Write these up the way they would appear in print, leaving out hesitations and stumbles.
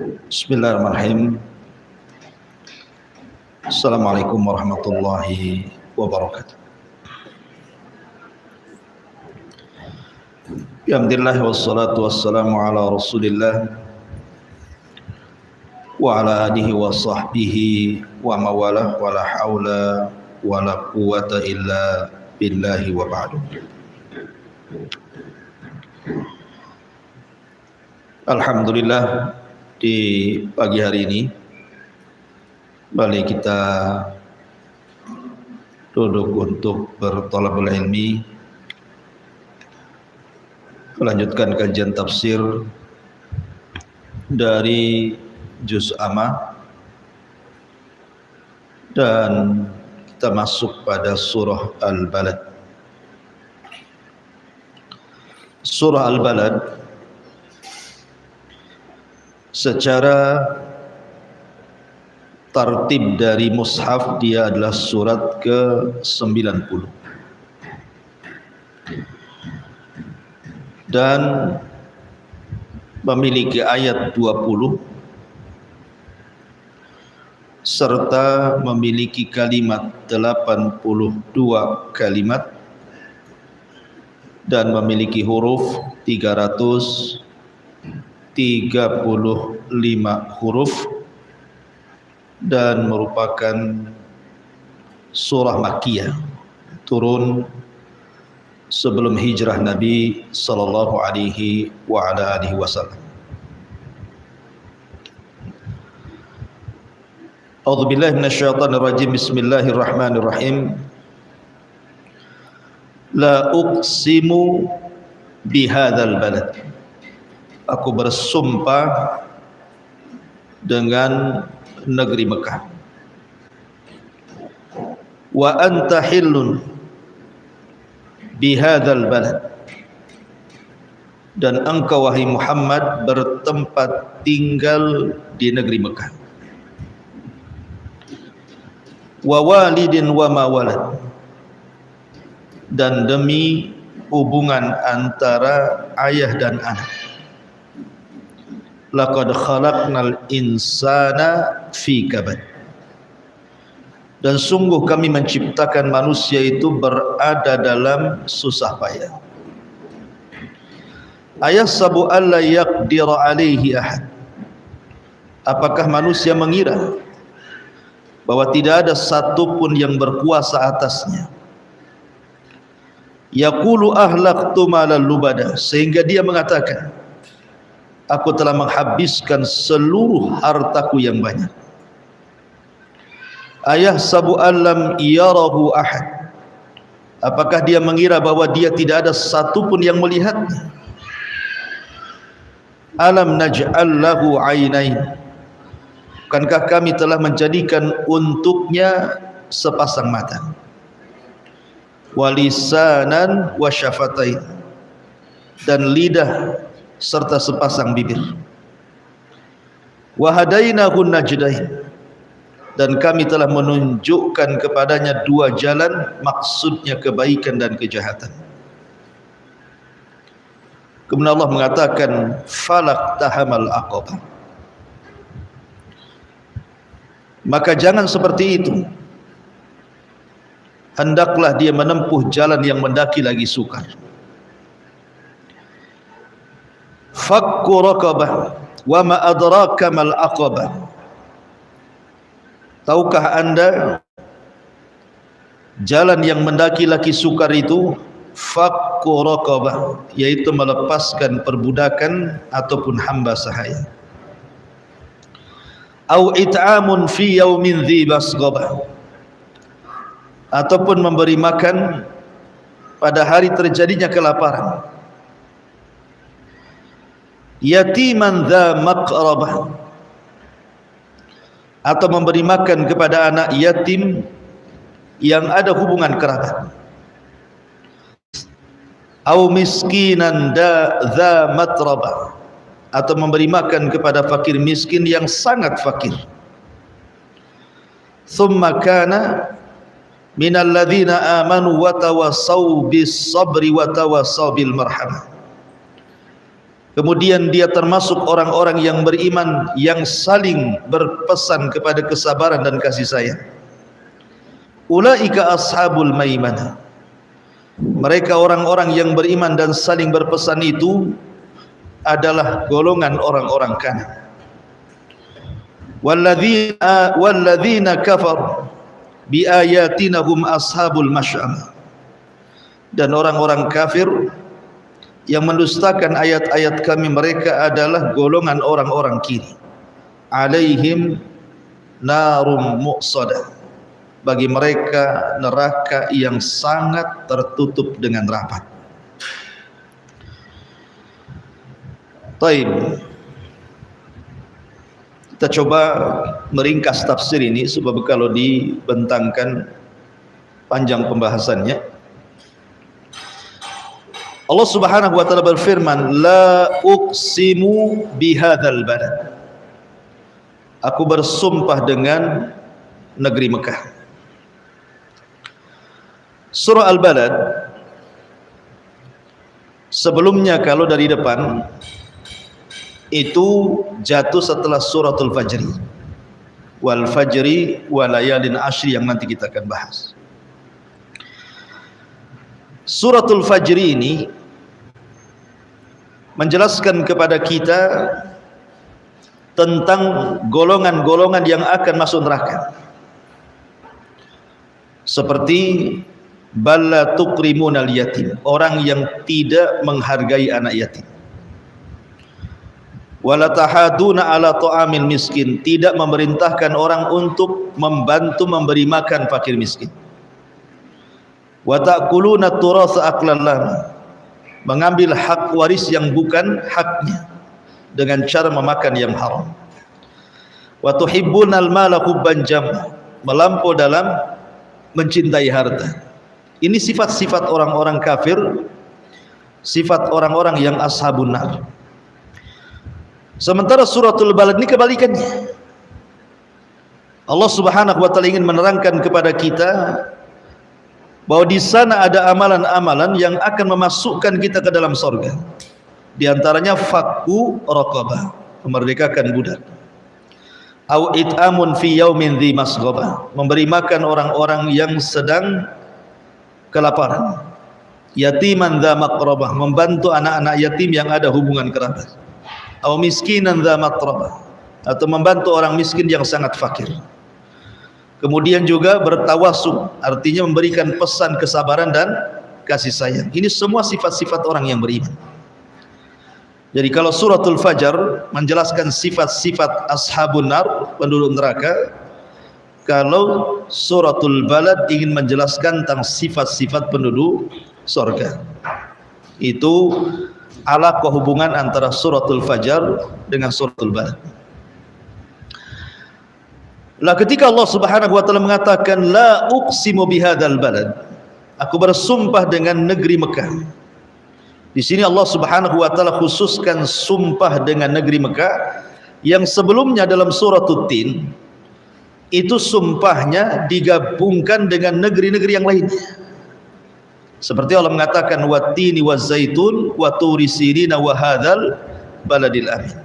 Bismillahirrahmanirrahim. Assalamualaikum warahmatullahi wabarakatuh. Alhamdulillah wassalatu wassalamu ala Rasulillah wa ala alihi wa sahbihi wa mawalah wa la haula wa la quwata illa billahi wa ba'du. Alhamdulillah, di pagi hari ini kembali kita duduk untuk berthalabul ilmi, melanjutkan kajian tafsir dari juz Amma, dan kita masuk pada surah Al-Balad. Surah Al-Balad secara tartib dari mushaf dia adalah surat ke-90 dan memiliki ayat 20 serta memiliki kalimat 82 kalimat dan memiliki huruf 335 huruf, dan merupakan surah Makkiyah, turun sebelum hijrah Nabi sallallahu alaihi wa ala alihi wasallam. A'udzubillahi minasyaitonir rajim. Bismillahirrahmanirrahim. La uqsimu bihadzal balad. Aku bersumpah dengan negeri Mekah. Wa anta hillun bihadzal balad. Dan engkau wahai Muhammad bertempat tinggal di negeri Mekah. Wa walidin wa ma walad. Dan demi hubungan antara ayah dan anak. Laqad khalaqnal insana fi kabad. Dan sungguh kami menciptakan manusia itu berada dalam susah payah. Ayahsabu alla yaqdira alaihi ahad. Apakah manusia mengira bahwa tidak ada satupun yang berkuasa atasnya? Yaqulu ahlaqtu malal lubada, sehingga dia mengatakan, aku telah menghabiskan seluruh hartaku yang banyak. Ayahsabu allam yarahu ahad. Apakah dia mengira bahwa dia tidak ada satupun yang melihatnya? Alam naj'al lahu ainain. Bukankah kami telah menjadikan untuknya sepasang mata? Walisanan wa syafatain. Dan lidah serta sepasang bibir. Wa hadainahu najdain. Dan kami telah menunjukkan kepadanya dua jalan, maksudnya kebaikan dan kejahatan. Kemudian Allah mengatakan falak tahamal aqabah. Maka jangan seperti itu. Hendaklah dia menempuh jalan yang mendaki lagi sukar. Fakku raqabah wa ma adraka mal aqabah. Tahukah anda jalan yang mendaki lagi sukar itu? Fakku raqabah, yaitu melepaskan perbudakan ataupun hamba sahaya. Au it'amun fi yaumin dhi basghabah, ataupun memberi makan pada hari terjadinya kelaparan. Yatiman dha maqrabah, atau memberi makan kepada anak yatim yang ada hubungan kerabat. Au miskinan dha matrabah, atau memberi makan kepada fakir miskin yang sangat fakir. Thumma kana minal ladzina amanu wa tawassaw bis sabri wa tawassaw bil marhamah. Kemudian dia termasuk orang-orang yang beriman yang saling berpesan kepada kesabaran dan kasih sayang. Ulaika ashabul maimanah. Mereka orang-orang yang beriman dan saling berpesan itu adalah golongan orang-orang kanan. Walladzina kafaru biayatina hum ashabul masy'amah. Dan orang-orang kafir yang mendustakan ayat-ayat kami, mereka adalah golongan orang-orang kiri. Alaihim narum muqsadah. Bagi mereka neraka yang sangat tertutup dengan rapat. Taib. Kita coba meringkas tafsir ini sebab kalau dibentangkan panjang pembahasannya. Allah Subhanahu wa taala berfirman, la uqsimu bihadzal balad. Aku bersumpah dengan negeri Mekah. Surah Al-Balad sebelumnya kalau dari depan itu jatuh setelah suratul Fajri. Wal fajri wa layalin ashri yang nanti kita akan bahas. Suratul Fajri ini menjelaskan kepada kita tentang golongan-golongan yang akan masuk neraka. Seperti balla tukrimunal yatim, orang yang tidak menghargai anak yatim. Wala tahaduna ala ta'amil miskin, tidak memerintahkan orang untuk membantu memberi makan fakir miskin. Wa ta'kuluna turatsa aklan lama, mengambil hak waris yang bukan haknya dengan cara memakan yang haram. Wa tuhibbunal mala hubban jamma, melampau dalam mencintai harta. Ini sifat-sifat orang-orang kafir, sifat orang-orang yang ashabun nar. Sementara suratul Balad ini kebalikannya. Allah Subhanahu wa taala ingin menerangkan kepada kita bahwa di sana ada amalan-amalan yang akan memasukkan kita ke dalam surga. Di antaranya fakku raqabah, memerdekakan budak. Au it'amun fi yaumin dzi masghaba, memberi makan orang-orang yang sedang kelaparan. Yatiman dza maqrabah, membantu anak-anak yatim yang ada hubungan kerabat. Au miskinan dza matrabah, atau membantu orang miskin yang sangat fakir. Kemudian juga bertawassul, artinya memberikan pesan kesabaran dan kasih sayang. Ini semua sifat-sifat orang yang beriman. Jadi kalau suratul Fajar menjelaskan sifat-sifat ashabun nar, penduduk neraka, kalau suratul Balad ingin menjelaskan tentang sifat-sifat penduduk surga. Itu alaqah hubungan antara suratul Fajar dengan suratul Balad. Lah ketika Allah Subhanahu wa taala mengatakan la uqsimu bihadzal balad, aku bersumpah dengan negeri Mekah. Di sini Allah Subhanahu wa taala khususkan sumpah dengan negeri Mekah yang sebelumnya dalam suratul Tin itu sumpahnya digabungkan dengan negeri-negeri yang lainnya. Seperti Allah mengatakan wattini wazaitun wa turi sirina wa hadzal baladil amin.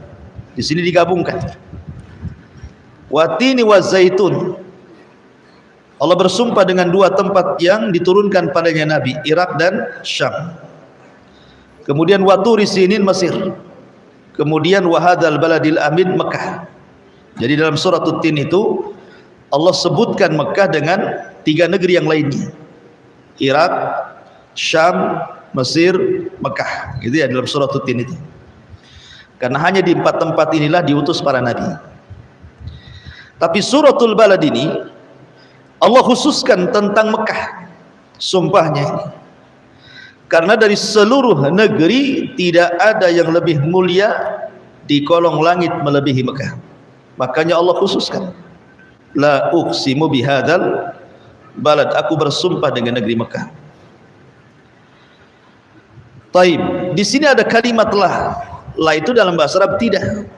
Di sini digabungkan. Wattini wazaitun, Allah bersumpah dengan dua tempat yang diturunkan padanya Nabi, Irak dan Syam. Kemudian wa turi sinin Mesir. Kemudian wa hadzal baladil amin Mekah. Jadi dalam surah Tin itu Allah sebutkan Mekah dengan tiga negeri yang lainnya, Irak, Syam, Mesir, Mekah. Gitu ya dalam surah Tin itu. Karena hanya di empat tempat inilah diutus para nabi. Tapi suratul Balad ini Allah khususkan tentang Mekah sumpahnya ini. Karena dari seluruh negeri tidak ada yang lebih mulia di kolong langit melebihi Mekah. Makanya Allah khususkan la uqsimu bihadzal balad, aku bersumpah dengan negeri Mekah. Taib, di sini ada kalimat la itu dalam bahasa Arab tidak.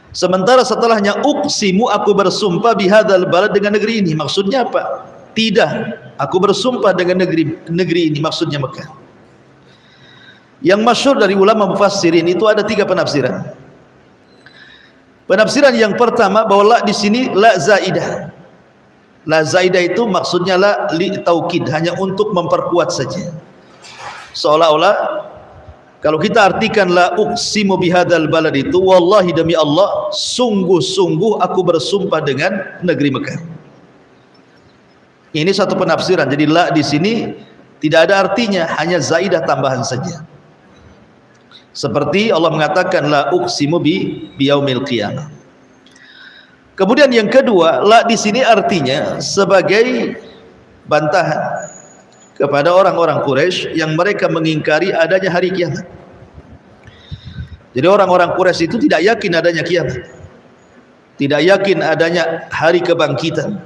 Sementara setelahnya uqsimu, aku bersumpah bihadzal balad, dengan negeri ini. Maksudnya apa? Tidak, aku bersumpah dengan negeri ini, maksudnya Mekah. Yang masyhur dari ulama mufassirin itu ada 3 penafsiran. Penafsiran yang pertama bahwa la di sini la zaidah. La zaidah itu maksudnya la li taukid, hanya untuk memperkuat saja. Seolah-olah kalau kita artikan la uqsimu bihadzal balad itu, wallahi demi Allah, sungguh-sungguh aku bersumpah dengan negeri Mekah. Ini satu penafsiran. Jadi la di sini tidak ada artinya, hanya zaidah tambahan saja. Seperti Allah mengatakan la uqsimu biyaumil qiyamah. Kemudian yang kedua, la di sini artinya sebagai bantahan kepada orang-orang Quraisy yang mereka mengingkari adanya hari kiamat. Jadi orang-orang Quraisy itu tidak yakin adanya kiamat, tidak yakin adanya hari kebangkitan,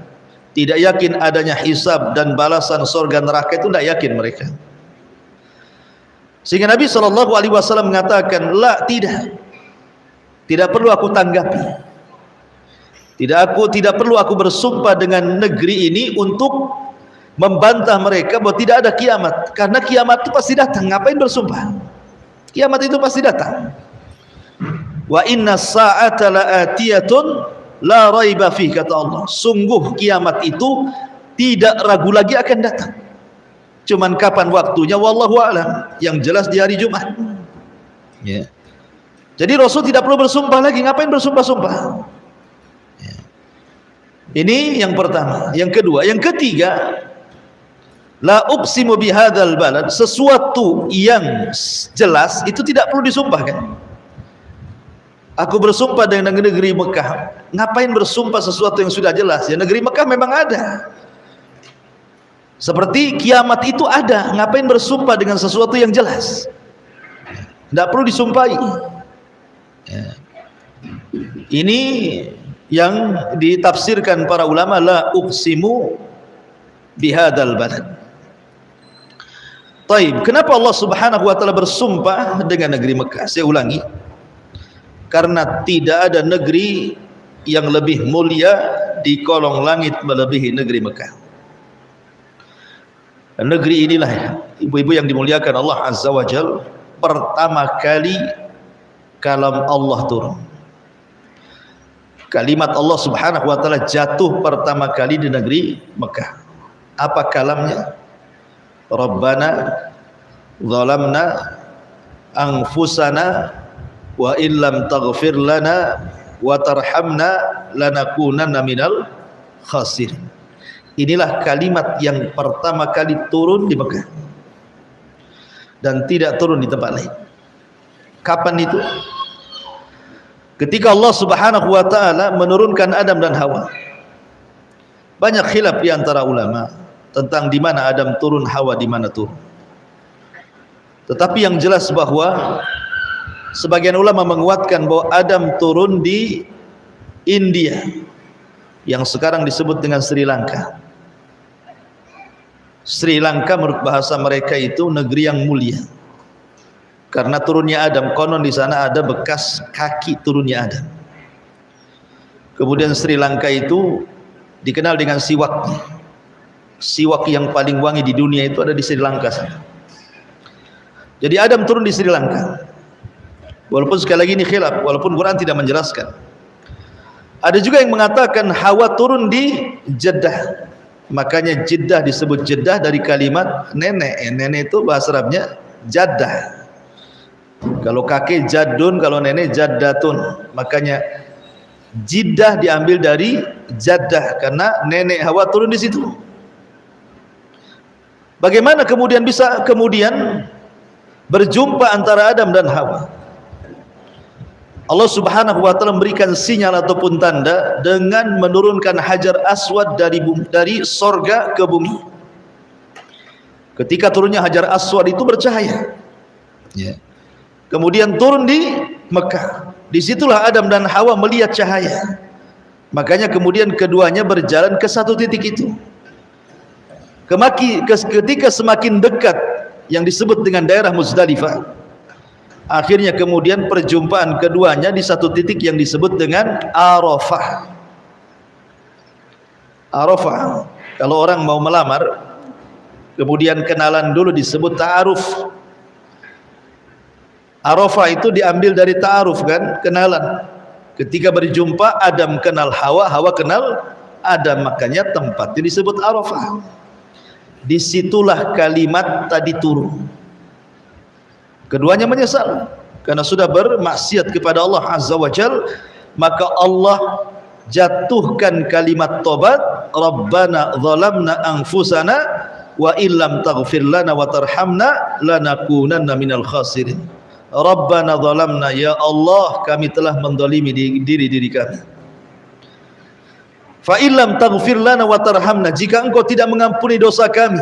tidak yakin adanya hisab dan balasan surga neraka, itu tidak yakin mereka. Sehingga Nabi SAW mengatakan, la, tidak perlu aku tanggapi, tidak perlu aku bersumpah dengan negeri ini untuk membantah mereka bahwa tidak ada kiamat, karena kiamat itu pasti datang. Ngapain bersumpah? Kiamat itu pasti datang. Wa inna sa'ata la'atiyatun la raiba fih, kata Allah, sungguh kiamat itu tidak ragu lagi akan datang. Cuman kapan waktunya wallahu a'lam, yang jelas di hari Jumat. Ya. Jadi Rasul tidak perlu bersumpah lagi. Ngapain bersumpah-sumpah? Ya. Ini yang pertama. Yang kedua, yang ketiga, la uqsimu bihadzal balad, sesuatu yang jelas itu tidak perlu disumpahkan. Aku bersumpah dengan negeri Mekah. Ngapain bersumpah sesuatu yang sudah jelas? Ya, negeri Mekah memang ada. Seperti kiamat itu ada, ngapain bersumpah dengan sesuatu yang jelas? Tidak perlu disumpahi. Ya. Ini yang ditafsirkan para ulama, la uqsimu bihadzal balad. Taib, kenapa Allah Subhanahu wa taala bersumpah dengan negeri Mekah? Saya ulangi, karena tidak ada negeri yang lebih mulia di kolong langit melebihi negeri Mekah. Dan negeri inilah, ya, ibu-ibu yang dimuliakan Allah Azza wa Jal, pertama kali kalam Allah turun. Kalimat Allah Subhanahu wa taala jatuh pertama kali di negeri Mekah. Apa kalamnya? Rabbana zalamna anfusana wa illam taghfir lana wa tarhamna lanakunanna minal khasirin. Inilah kalimat yang pertama kali turun di Mekah dan tidak turun di tempat lain. Kapan itu? Ketika Allah Subhanahu wa taala menurunkan Adam dan Hawa. Banyak khilaf di antara ulama tentang di mana Adam turun, Hawa di mana turun. Tetapi yang jelas bahwa sebagian ulama menguatkan bahwa Adam turun di India, yang sekarang disebut dengan Sri Lanka. Sri Lanka menurut bahasa mereka itu negeri yang mulia, karena turunnya Adam, konon di sana ada bekas kaki turunnya Adam. Kemudian Sri Lanka itu dikenal dengan siwaknya. Siwak yang paling wangi di dunia itu ada di Sri Lanka sana. Jadi Adam turun di Sri Lanka. Walaupun sekali lagi ini khilaf, walaupun Quran tidak menjelaskan. Ada juga yang mengatakan Hawa turun di Jeddah. Makanya Jeddah disebut Jeddah dari kalimat nenek. Nenek itu bahasa Arabnya Jaddah. Kalau kakek Jaddun, kalau nenek Jaddatun. Makanya Jeddah diambil dari Jaddah karena nenek Hawa turun di situ. Bagaimana kemudian bisa berjumpa antara Adam dan Hawa? Allah Subhanahu wa taala memberikan sinyal ataupun tanda dengan menurunkan Hajar Aswad dari sorga ke bumi. Ketika turunnya Hajar Aswad itu bercahaya. Ya. Kemudian turun di Mekah. Disitulah Adam dan Hawa melihat cahaya. Makanya kemudian keduanya berjalan ke satu titik itu. Ketika semakin dekat yang disebut dengan daerah Muzdalifah, akhirnya kemudian perjumpaan keduanya di satu titik yang disebut dengan Arafah. Arafah, kalau orang mau melamar kemudian kenalan dulu disebut ta'aruf. Arafah itu diambil dari ta'aruf kan, kenalan. Ketika berjumpa Adam kenal Hawa, Hawa kenal Adam, makanya tempatnya disebut Arafah. Disitulah kalimat tadi turun. Keduanya menyesal karena sudah bermaksiat kepada Allah Azza wa Jal, maka Allah jatuhkan kalimat tobat, Rabbana zalamna anfusana wa illam taghfir lana wa tarhamna lanakunanna minal khasirin. Rabbana zalamna, ya Allah kami telah menzalimi diri kami. Fa illam taghfir lana wa tarhamna, jika engkau tidak mengampuni dosa kami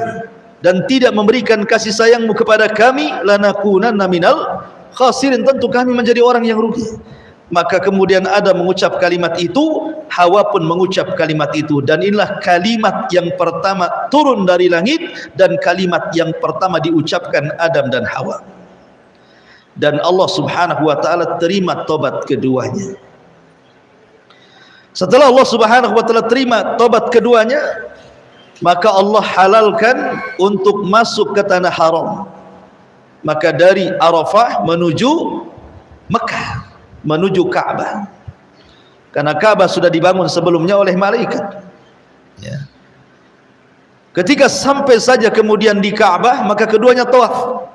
dan tidak memberikan kasih sayangmu kepada kami, lanakunanna minal khasirin, tentu kami menjadi orang yang rugi. Maka kemudian Adam mengucap kalimat itu, Hawa pun mengucap kalimat itu, dan inilah kalimat yang pertama turun dari langit dan kalimat yang pertama diucapkan Adam dan Hawa. Dan Allah Subhanahu wa taala terima tobat keduanya. Setelah Allah Subhanahu wa taala terima tobat keduanya, maka Allah halalkan untuk masuk ke tanah haram. Maka dari Arafah menuju Mekah, menuju Ka'bah. Karena Ka'bah sudah dibangun sebelumnya oleh malaikat. Ya. Ketika sampai saja kemudian di Ka'bah, maka keduanya tawaf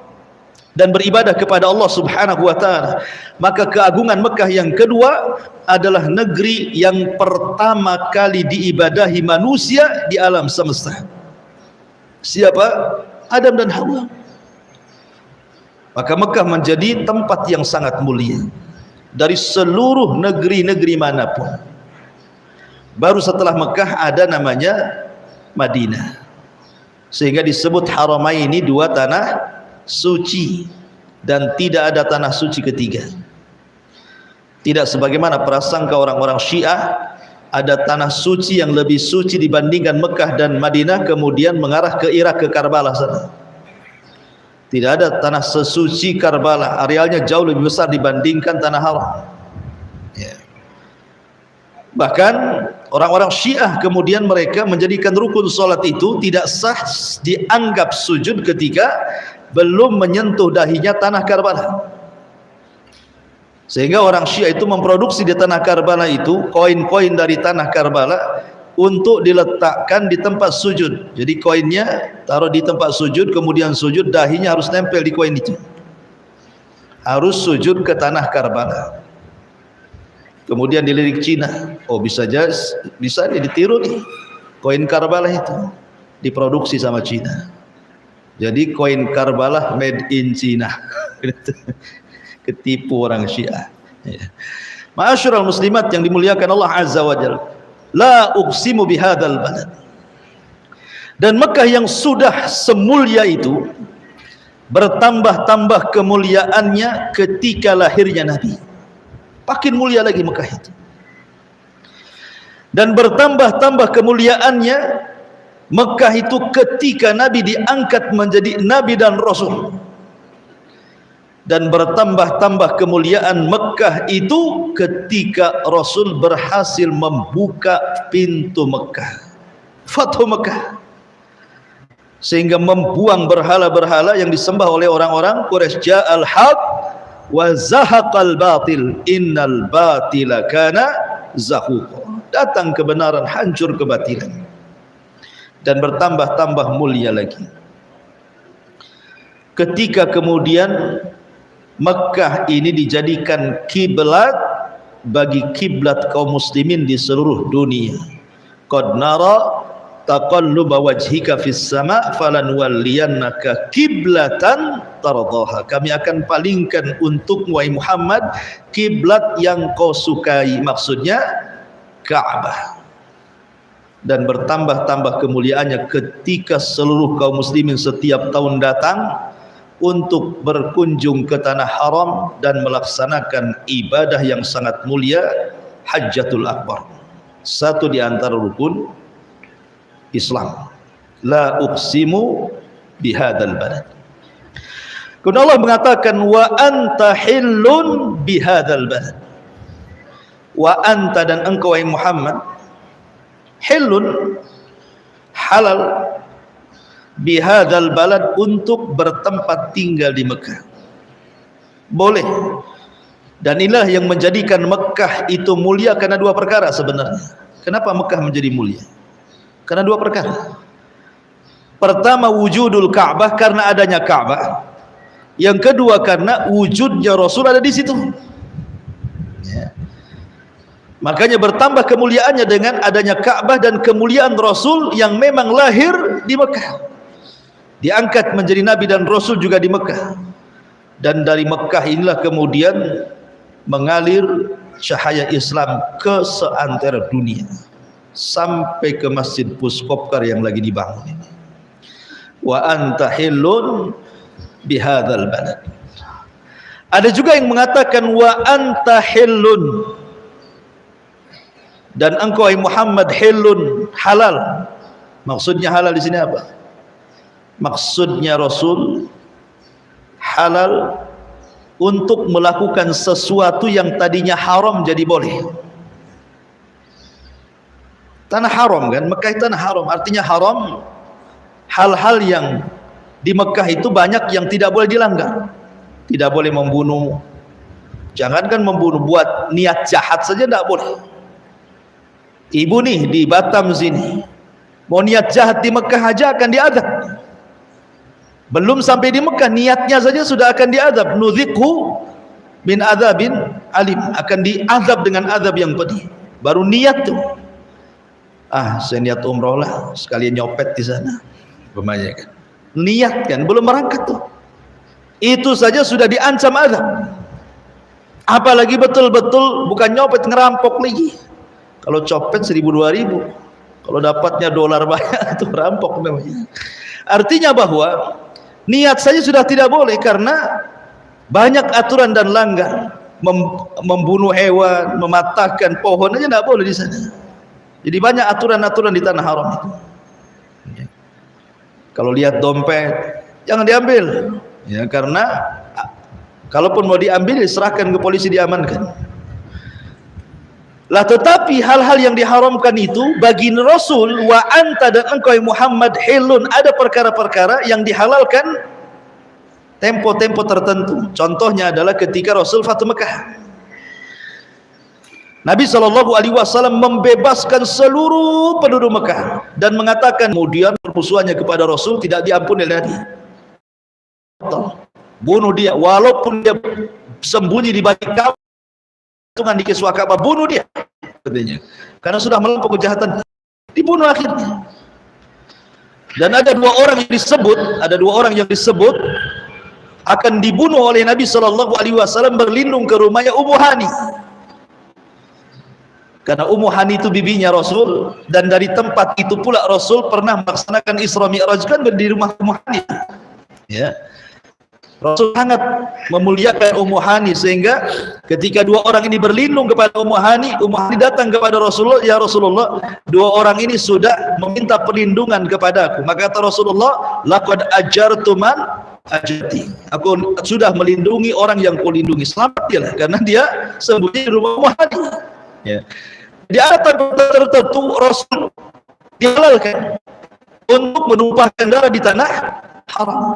dan beribadah kepada Allah Subhanahu wa taala. Maka keagungan Mekah yang kedua adalah negeri yang pertama kali diibadahi manusia di alam semesta. Siapa? Adam dan Hawa. Maka Mekah menjadi tempat yang sangat mulia dari seluruh negeri-negeri manapun. Baru setelah Mekah ada namanya Madinah, sehingga disebut Haramaini, dua tanah suci, dan tidak ada tanah suci ketiga. Tidak sebagaimana prasangka orang-orang Syiah, ada tanah suci yang lebih suci dibandingkan Mekah dan Madinah, kemudian mengarah ke Irak, ke Karbala sana. Tidak ada tanah sesuci Karbala, arealnya jauh lebih besar dibandingkan tanah haram. Ya. Bahkan orang-orang Syiah kemudian mereka menjadikan rukun salat itu tidak sah dianggap sujud ketika belum menyentuh dahinya tanah Karbala. Sehingga orang Syiah itu memproduksi di tanah Karbala itu koin-koin dari tanah Karbala untuk diletakkan di tempat sujud. Jadi koinnya taruh di tempat sujud, kemudian sujud, dahinya harus nempel di koin itu. Harus sujud ke tanah Karbala. Kemudian dilirik Cina. Oh, bisa ditiru nih. Koin Karbala itu diproduksi sama Cina. Jadi koin Karbala made in Cina. Ketipu orang Syiah. Ma'asyiral muslimat yang dimuliakan Allah Azza wa Jalla, la uqsimu bihadzal balad. Dan Mekah yang sudah semulia itu bertambah-tambah kemuliaannya ketika lahirnya Nabi. Makin mulia lagi Mekah itu. Dan bertambah-tambah kemuliaannya Mekah itu ketika Nabi diangkat menjadi Nabi dan Rasul. Dan bertambah-tambah kemuliaan Mekah itu ketika Rasul berhasil membuka pintu Mekah, Fathu Mekah, sehingga membuang berhala-berhala yang disembah oleh orang-orang Quraisy. Ja'al haq wa zahaqal batil, innal batila kana zahuqa. Datang kebenaran, hancur kebatilan. Dan bertambah-tambah mulia lagi ketika kemudian Mekah ini dijadikan kiblat bagi kiblat kaum muslimin di seluruh dunia. Qad nara taqalluba wajhika fis sama' falanwalliyannaka kiblatan tardaha. Kami akan palingkan untukmu wahai Muhammad kiblat yang kau sukai, maksudnya Ka'bah. Dan bertambah-tambah kemuliaannya ketika seluruh kaum muslimin setiap tahun datang untuk berkunjung ke tanah haram dan melaksanakan ibadah yang sangat mulia, Hajjatul Akbar, satu di antara rukun Islam. La uqsimu bihadzal balad. Kemudian Allah mengatakan wa anta hillun bihadzal balad. Wa anta, dan engkau wahai Muhammad, hillun, halal, bihadzal balad, untuk bertempat tinggal di Mekah. Boleh. Dan inilah yang menjadikan Mekah itu mulia karena dua perkara sebenarnya. Kenapa Mekah menjadi mulia? Karena dua perkara. Pertama, wujudul Ka'bah, karena adanya Ka'bah. Yang kedua, karena wujudnya Rasul ada di situ. Ya. Makanya bertambah kemuliaannya dengan adanya Ka'bah dan kemuliaan Rasul yang memang lahir di Mekah. Diangkat menjadi Nabi dan Rasul juga di Mekah. Dan dari Mekah inilah kemudian mengalir cahaya Islam ke seantero dunia sampai ke Masjid Puskopkar yang lagi dibangun ini. Wa anta hillun bihadzal balad. Ada juga yang mengatakan wa anta hillun, dan engkau Muhammad hillun, halal. Maksudnya halal di sini apa? Maksudnya Rasul halal untuk melakukan sesuatu yang tadinya haram jadi boleh. Tanah haram kan, Mekah itu tanah haram, artinya haram. Hal-hal yang di Mekah itu banyak yang tidak boleh dilanggar. Tidak boleh membunuh. Jangankan membunuh, buat niat jahat saja tidak boleh. Ibu nih di Batam sini, mau niat jahat di Mekah aja akan diadab. Belum sampai di Mekah, niatnya saja sudah akan diadab. Nudzikhu min adzabin alim, akan diadab dengan azab yang pedih. Baru niat tuh. Saya niat umroh lah, sekalian nyopet di sana. Pemanya kan. Niat kan, belum berangkat tuh. Itu saja sudah diancam azab. Apalagi betul-betul bukan nyopet, ngerampok lagi. Kalau copet 1.000-2.000, kalau dapatnya dolar banyak itu rampok namanya. Artinya bahwa niat saja sudah tidak boleh karena banyak aturan dan langgar. Membunuh hewan, mematahkan pohon aja tidak boleh di sana. Jadi banyak aturan-aturan di tanah haram itu. Kalau lihat dompet jangan diambil, ya, karena kalaupun mau diambil diserahkan ke polisi, diamankan. Lah tetapi hal-hal yang diharamkan itu bagi Rasul, wa anta, dan engkau Muhammad hilun, ada perkara-perkara yang dihalalkan tempo-tempo tertentu. Contohnya adalah ketika Rasul Fatu Mekah, Nabi SAW membebaskan seluruh penduduk Mekah dan mengatakan kemudian permusuhannya kepada Rasul tidak diampuni oleh dia. Bunuh dia, walaupun dia sembunyi di balik Ka'bah, di kiswah Ka'bah, bunuh dia katanya. Karena sudah melampaui kejahatan, dibunuh akhirnya. Dan ada dua orang yang disebut akan dibunuh oleh Nabi SAW berlindung ke rumahnya Ummu Hani. Karena Ummu Hani itu bibinya Rasul, dan dari tempat itu pula Rasul pernah melaksanakan Isra Mi'raj kan di rumah Ummu Hani. Ya. Rasul sangat memuliakan Ummu Hani sehingga ketika dua orang ini berlindung kepada Ummu Hani datang kepada Rasulullah, "Ya Rasulullah, dua orang ini sudah meminta perlindungan kepadaku." Maka kata Rasulullah, "Laqad ajartu man ajati." Aku sudah melindungi orang yang kulindungi. Selamat dia lah, karena dia sembunyi di rumah Ummu Hani. Ya. Di atas tertentu Rasul dihalalkan untuk menumpahkan darah di tanah haram.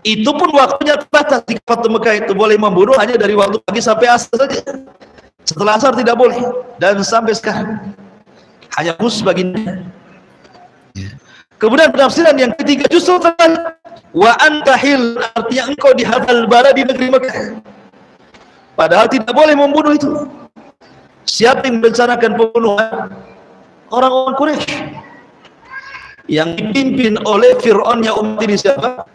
Itu pun waktunya terbatas. Di Fatu Mekah itu boleh membunuh hanya dari waktu pagi sampai asar saja. Setelah asar tidak boleh. Dan sampai sekarang hanya khusus baginda. Kemudian penafsiran yang ketiga justru terbalik. Wa antahil, artinya engkau di hadal bala di negeri Mekah. Padahal tidak boleh membunuh itu. Siapa yang merencanakan pembunuhan? Orang-orang Quraisy yang dipimpin oleh Fir'aunnya umat ini siapa?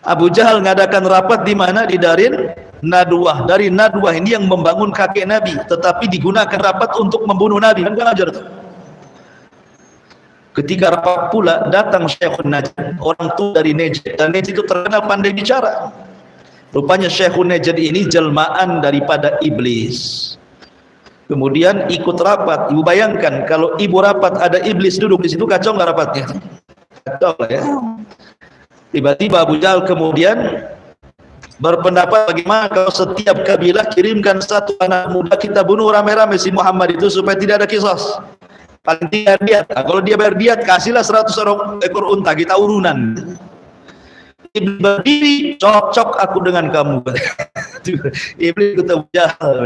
Abu Jahal ngadakan rapat di mana? Di Darin Nadwah. Dari Nadwah ini yang membangun kakek Nabi, tetapi digunakan rapat untuk membunuh Nabi. Kan ajar tuh. Ketika rapat pula datang Syekhun Najd, orang tua dari Najd, dan Najd itu terkenal pandai bicara. Rupanya Syekhun Najd ini jelmaan daripada iblis. Kemudian ikut rapat. Ibu bayangkan kalau ibu rapat ada iblis duduk di situ, kacau nggak rapatnya? Kacau lah ya. Tiba-tiba Abu Jahal kemudian berpendapat, bagaimana kalau setiap kabilah kirimkan satu anak muda, kita bunuh rame-rame si Muhammad itu supaya tidak ada kisos. Paling tidak diat. Nah, kalau dia bayar diat, kasihlah 100 ekor unta, kita urunan. Iblis berdiri, cocok aku dengan kamu. Iblis kata Abu Jahal,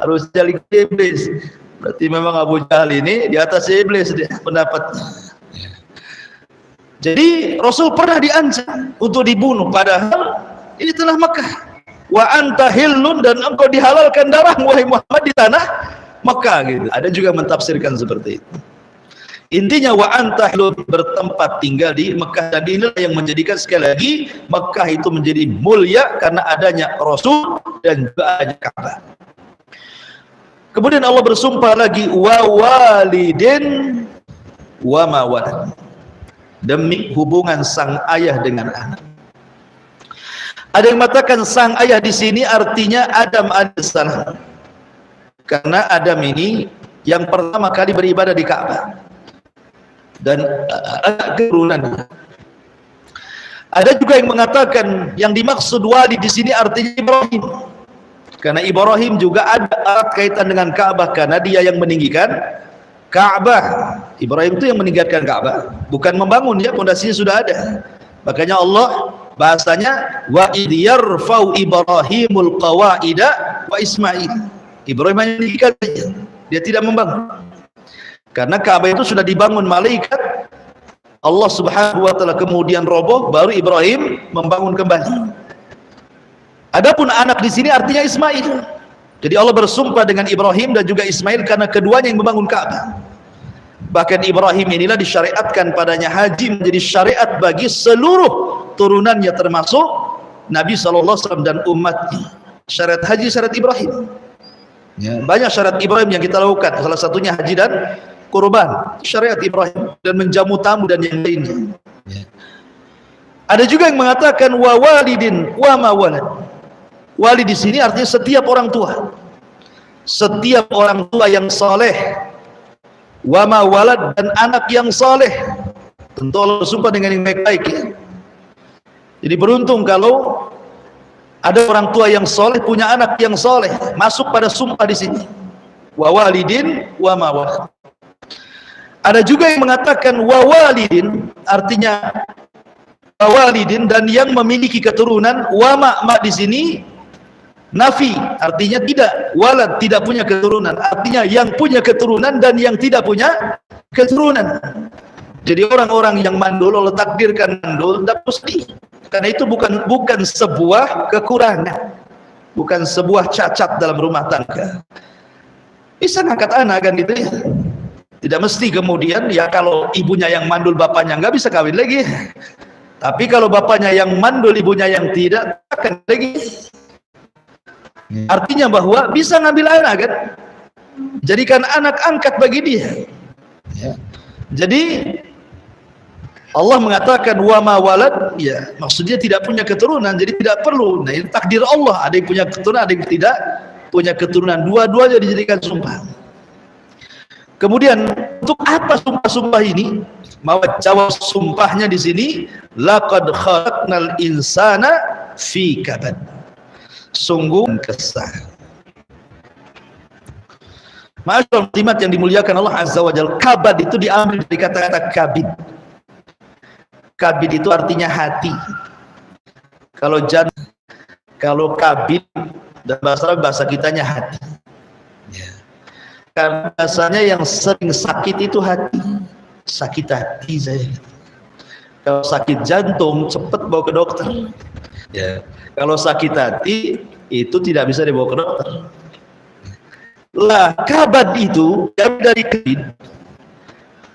harus jadi iblis. Berarti memang Abu Jahal ini di atas iblis dia pendapat. Jadi Rasul pernah diancam untuk dibunuh, padahal ini telah Mekah. Wa anta hillun, dan engkau dihalalkan darah wahai Muhammad di tanah Mekah gitu. Ada juga mentafsirkan seperti itu. Intinya wa anta hillun, bertempat tinggal di Mekah, dan inilah yang menjadikan sekali lagi Mekah itu menjadi mulia karena adanya Rasul dan juga adanya Ka'bah. Kemudian Allah bersumpah lagi, wa walidin wa ma walad, demi hubungan sang ayah dengan anak. Ada yang mengatakan sang ayah di sini artinya Adam alaihissalam, karena Adam ini yang pertama kali beribadah di Ka'bah dan keturunan. Ada juga yang mengatakan yang dimaksud walid di sini artinya Ibrahim, karena Ibrahim juga ada erat kaitan dengan Ka'bah karena dia yang meninggikan Ka'bah. Ibrahim itu yang meninggikan Ka'bah, bukan membangun, ya pondasinya sudah ada. Makanya Allah bahasanya wa idh yarfau Ibrahimul qawaida wa Ismail. Ibrahim hanya meninggikan, dia tidak membangun. Karena Ka'bah itu sudah dibangun malaikat Allah Subhanahu wa taala, kemudian roboh, baru Ibrahim membangun kembali. Adapun anak di sini artinya Ismail. Jadi Allah bersumpah dengan Ibrahim dan juga Ismail karena keduanya yang membangun Ka'bah. Bahkan Ibrahim inilah disyariatkan padanya haji menjadi syariat bagi seluruh turunannya termasuk Nabi SAW dan umatnya. Syariat haji, syariat Ibrahim. Ya, banyak syariat Ibrahim yang kita lakukan. Salah satunya haji dan kurban, syariat Ibrahim, dan menjamu tamu dan yang lainnya. Ya. Ada juga yang mengatakan wa walidin wa ma walad. Wali di sini artinya setiap orang tua, setiap orang tua yang saleh, wa ma walad, dan anak yang saleh. Tentu Allah bersumpah dengan yang baik-baik, ya. Jadi beruntung kalau ada orang tua yang saleh punya anak yang saleh, masuk pada sumpah di sini. Wa walidin wa ma walad. Ada juga yang mengatakan wa walidin artinya wa walidin, dan yang memiliki keturunan. Wa ma di sini nafi, artinya tidak. Walad, tidak punya keturunan, artinya yang punya keturunan dan yang tidak punya keturunan. Jadi orang-orang yang mandul Allah takdirkan mandul, tidak mesti, karena itu bukan sebuah kekurangan, bukan sebuah cacat dalam rumah tangga. Bisa ngangkat anak kan gitu ya. Tidak mesti kemudian ya kalau ibunya yang mandul bapaknya nggak bisa kawin lagi. Tapi kalau bapaknya yang mandul ibunya yang tidak, akan lagi. Artinya bahwa bisa ngambil anak kan, jadikan anak angkat bagi dia, ya. Jadi Allah mengatakan wa ma walad, ya maksudnya tidak punya keturunan, jadi tidak perlu. Nah ini takdir Allah, ada yang punya keturunan, ada yang tidak punya keturunan, dua-duanya dijadikan sumpah. Kemudian untuk apa sumpah-sumpah ini? Mau jawab sumpahnya di sini, laqad khalaqnal insana fi kabad. Sungguh kesah. Ma'asyiral muslimat yang dimuliakan Allah Azza wa Jalla, kabad itu diambil dari kata-kata kabid. Kabid itu artinya hati. Kalau kalau kabid dan bahasa kitanya hati. Ya. Karena bahasanya yang sering sakit itu hati. Sakit hati saya. Kalau sakit jantung cepat bawa ke dokter. Ya. Kalau sakit hati itu tidak bisa dibawa ke dokter. Lah kabad itu dari kabid.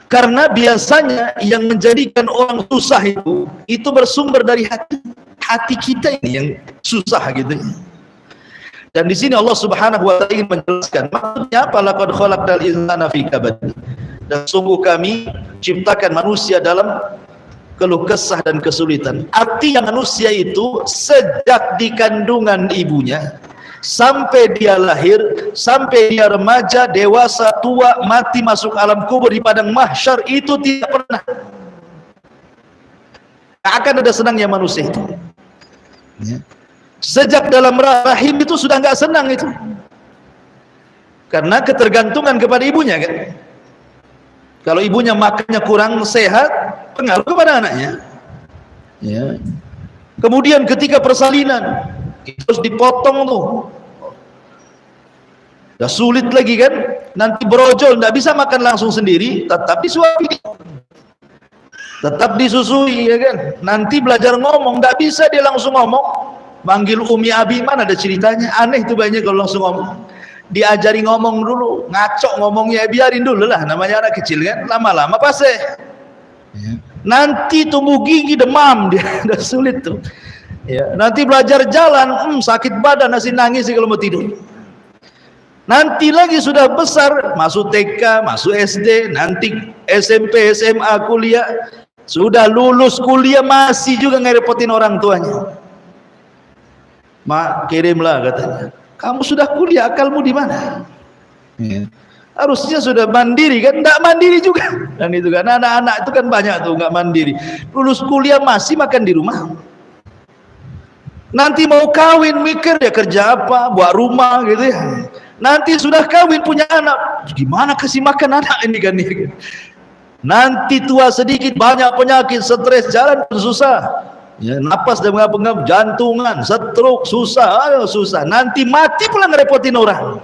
Karena biasanya yang menjadikan orang susah itu bersumber dari hati kita ini yang susah gitu. Dan di sini Allah Subhanahu wa taala ingin menjelaskan maksudnya apa, laqad khalaqnal insana fi kabad. Dan sungguh kami ciptakan manusia dalam keluh kesah dan kesulitan. Artinya manusia itu sejak di kandungan ibunya sampai dia lahir, sampai dia remaja, dewasa, tua, mati, masuk alam kubur di padang mahsyar, itu tidak pernah akan ada senangnya manusia itu. Ya. Sejak dalam rahim itu sudah nggak senang itu, karena ketergantungan kepada ibunya kan. Kalau ibunya makannya kurang sehat, pengaruh kepada anaknya. Ya. Kemudian ketika persalinan terus dipotong tuh, udah sulit lagi kan, nanti brojol, nggak bisa makan langsung sendiri, tetap disuapi, tetap disusui, ya kan. Nanti belajar ngomong, nggak bisa dia langsung ngomong, manggil Umi Abi, mana ada ceritanya, aneh tuh banyak kalau langsung ngomong. Diajari ngomong dulu, ngaco ngomongnya, biarin dulu lah, namanya anak kecil kan, lama-lama pasti. Nanti tumbuh gigi, demam dia, udah sulit tuh. Ya, nanti belajar jalan, sakit badan, nasi nangis sih kalau mau tidur. Nanti lagi sudah besar, masuk TK, masuk SD, nanti SMP, SMA, kuliah, sudah lulus kuliah masih juga ngerepotin orang tuanya. Mak, kirimlah katanya. Kamu sudah kuliah, akalmu di mana? Ya. Harusnya sudah mandiri kan, enggak mandiri juga. Dan itu kan anak-anak itu kan banyak tuh enggak mandiri. Lulus kuliah masih makan di rumah. Nanti mau kawin mikir ya kerja apa, buat rumah gitu ya. Nanti sudah kawin punya anak, gimana kasih makan anak ini kan? Nanti tua sedikit banyak penyakit, stres, jalan pun susah. Ya, napas dan mengap-ngap, jantungan, stroke, susah, susah. Nanti mati pula ngerepotin orang.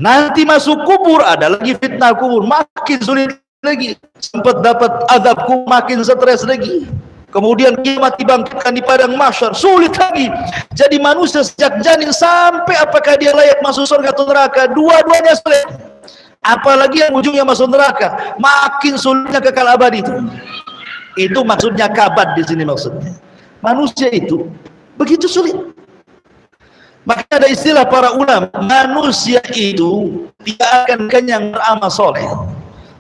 Nanti masuk kubur, ada lagi fitnah kubur, makin sulit lagi. Sempat dapat azab kubur, makin stres lagi. Kemudian kiamat dibangkitkan di padang mahsyar, sulit lagi. Jadi manusia sejak janin sampai apakah dia layak masuk surga atau neraka, dua-duanya sulit. Apalagi yang ujungnya masuk neraka, makin sulitnya kekal abadi itu. Itu maksudnya kabad di sini maksudnya. Manusia itu begitu sulit. Maka ada istilah para ulama, manusia itu tidak akan kenyang beramal soleh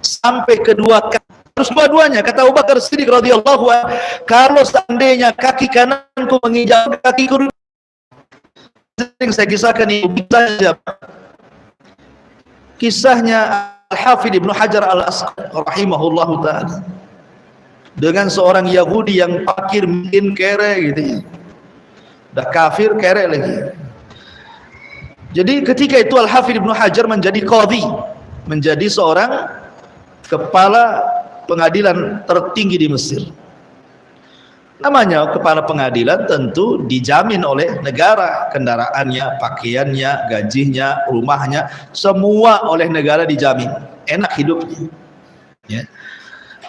sampai kedua kali. Terus dua-duanya, kata Abu Bakar Siddiq radhiyallahu anhu, kalau seandainya kaki kananku menginjak kaki kiri, sering saya kisahkan ini kisahnya Al-Hafidh Ibnu Hajar Al-Asqalani rahimahullahu ta'ala dengan seorang Yahudi yang fakir, miskin, kere gitu ya. Udah kafir, kere lagi. Jadi ketika itu Al-Hafidh Ibnu Hajar menjadi qadhi, menjadi seorang kepala pengadilan tertinggi di Mesir. Namanya kepala pengadilan tentu dijamin oleh negara, kendaraannya, pakaiannya, gajinya, rumahnya, semua oleh negara dijamin. Enak hidupnya. Ya.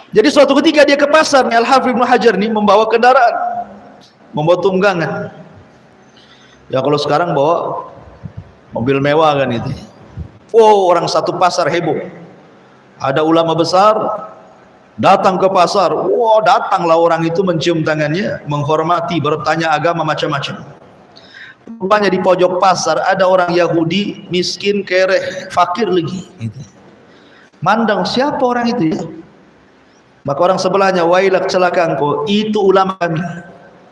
Jadi suatu ketika dia ke pasar, Al-Hafidh Ibnu Hajar ini membawa kendaraan, membawa tunggangan. Ya kalau sekarang bawa mobil mewah kan itu. Oh, orang satu pasar heboh. Ada ulama besar datang ke pasar. Wah, datanglah orang itu mencium tangannya, menghormati, bertanya agama macam-macam. Rupanya di pojok pasar ada orang Yahudi, miskin, kere, fakir lagi. Mandang siapa orang itu ya? Maka orang sebelahnya, wailak, celaka engkau, itu ulama kami,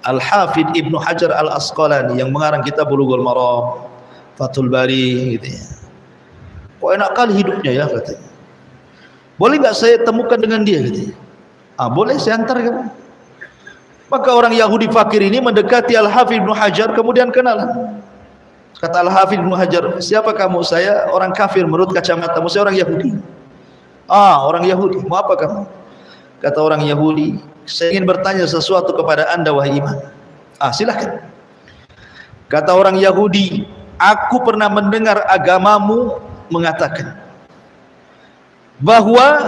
Al-Hafidh Ibnu Hajar Al-Asqalani yang mengarang kitab Bulughul Maram, Fathul Bari gitu ya. Kok enak kali hidupnya ya katanya. Boleh nggak saya temukan dengan dia gitu ya? Ah boleh, saya antar kamu. Maka orang Yahudi fakir ini mendekati Al-Hafidh Ibnu Hajar, kemudian kenalan. Kata Al-Hafidh Ibnu Hajar, siapa kamu? Saya orang kafir menurut kacamatamu, saya orang Yahudi. Ah, orang Yahudi, mau apa kamu? Kata orang Yahudi, saya ingin bertanya sesuatu kepada anda wahai iman. Ah silahkan. Kata orang Yahudi, aku pernah mendengar agamamu mengatakan bahwa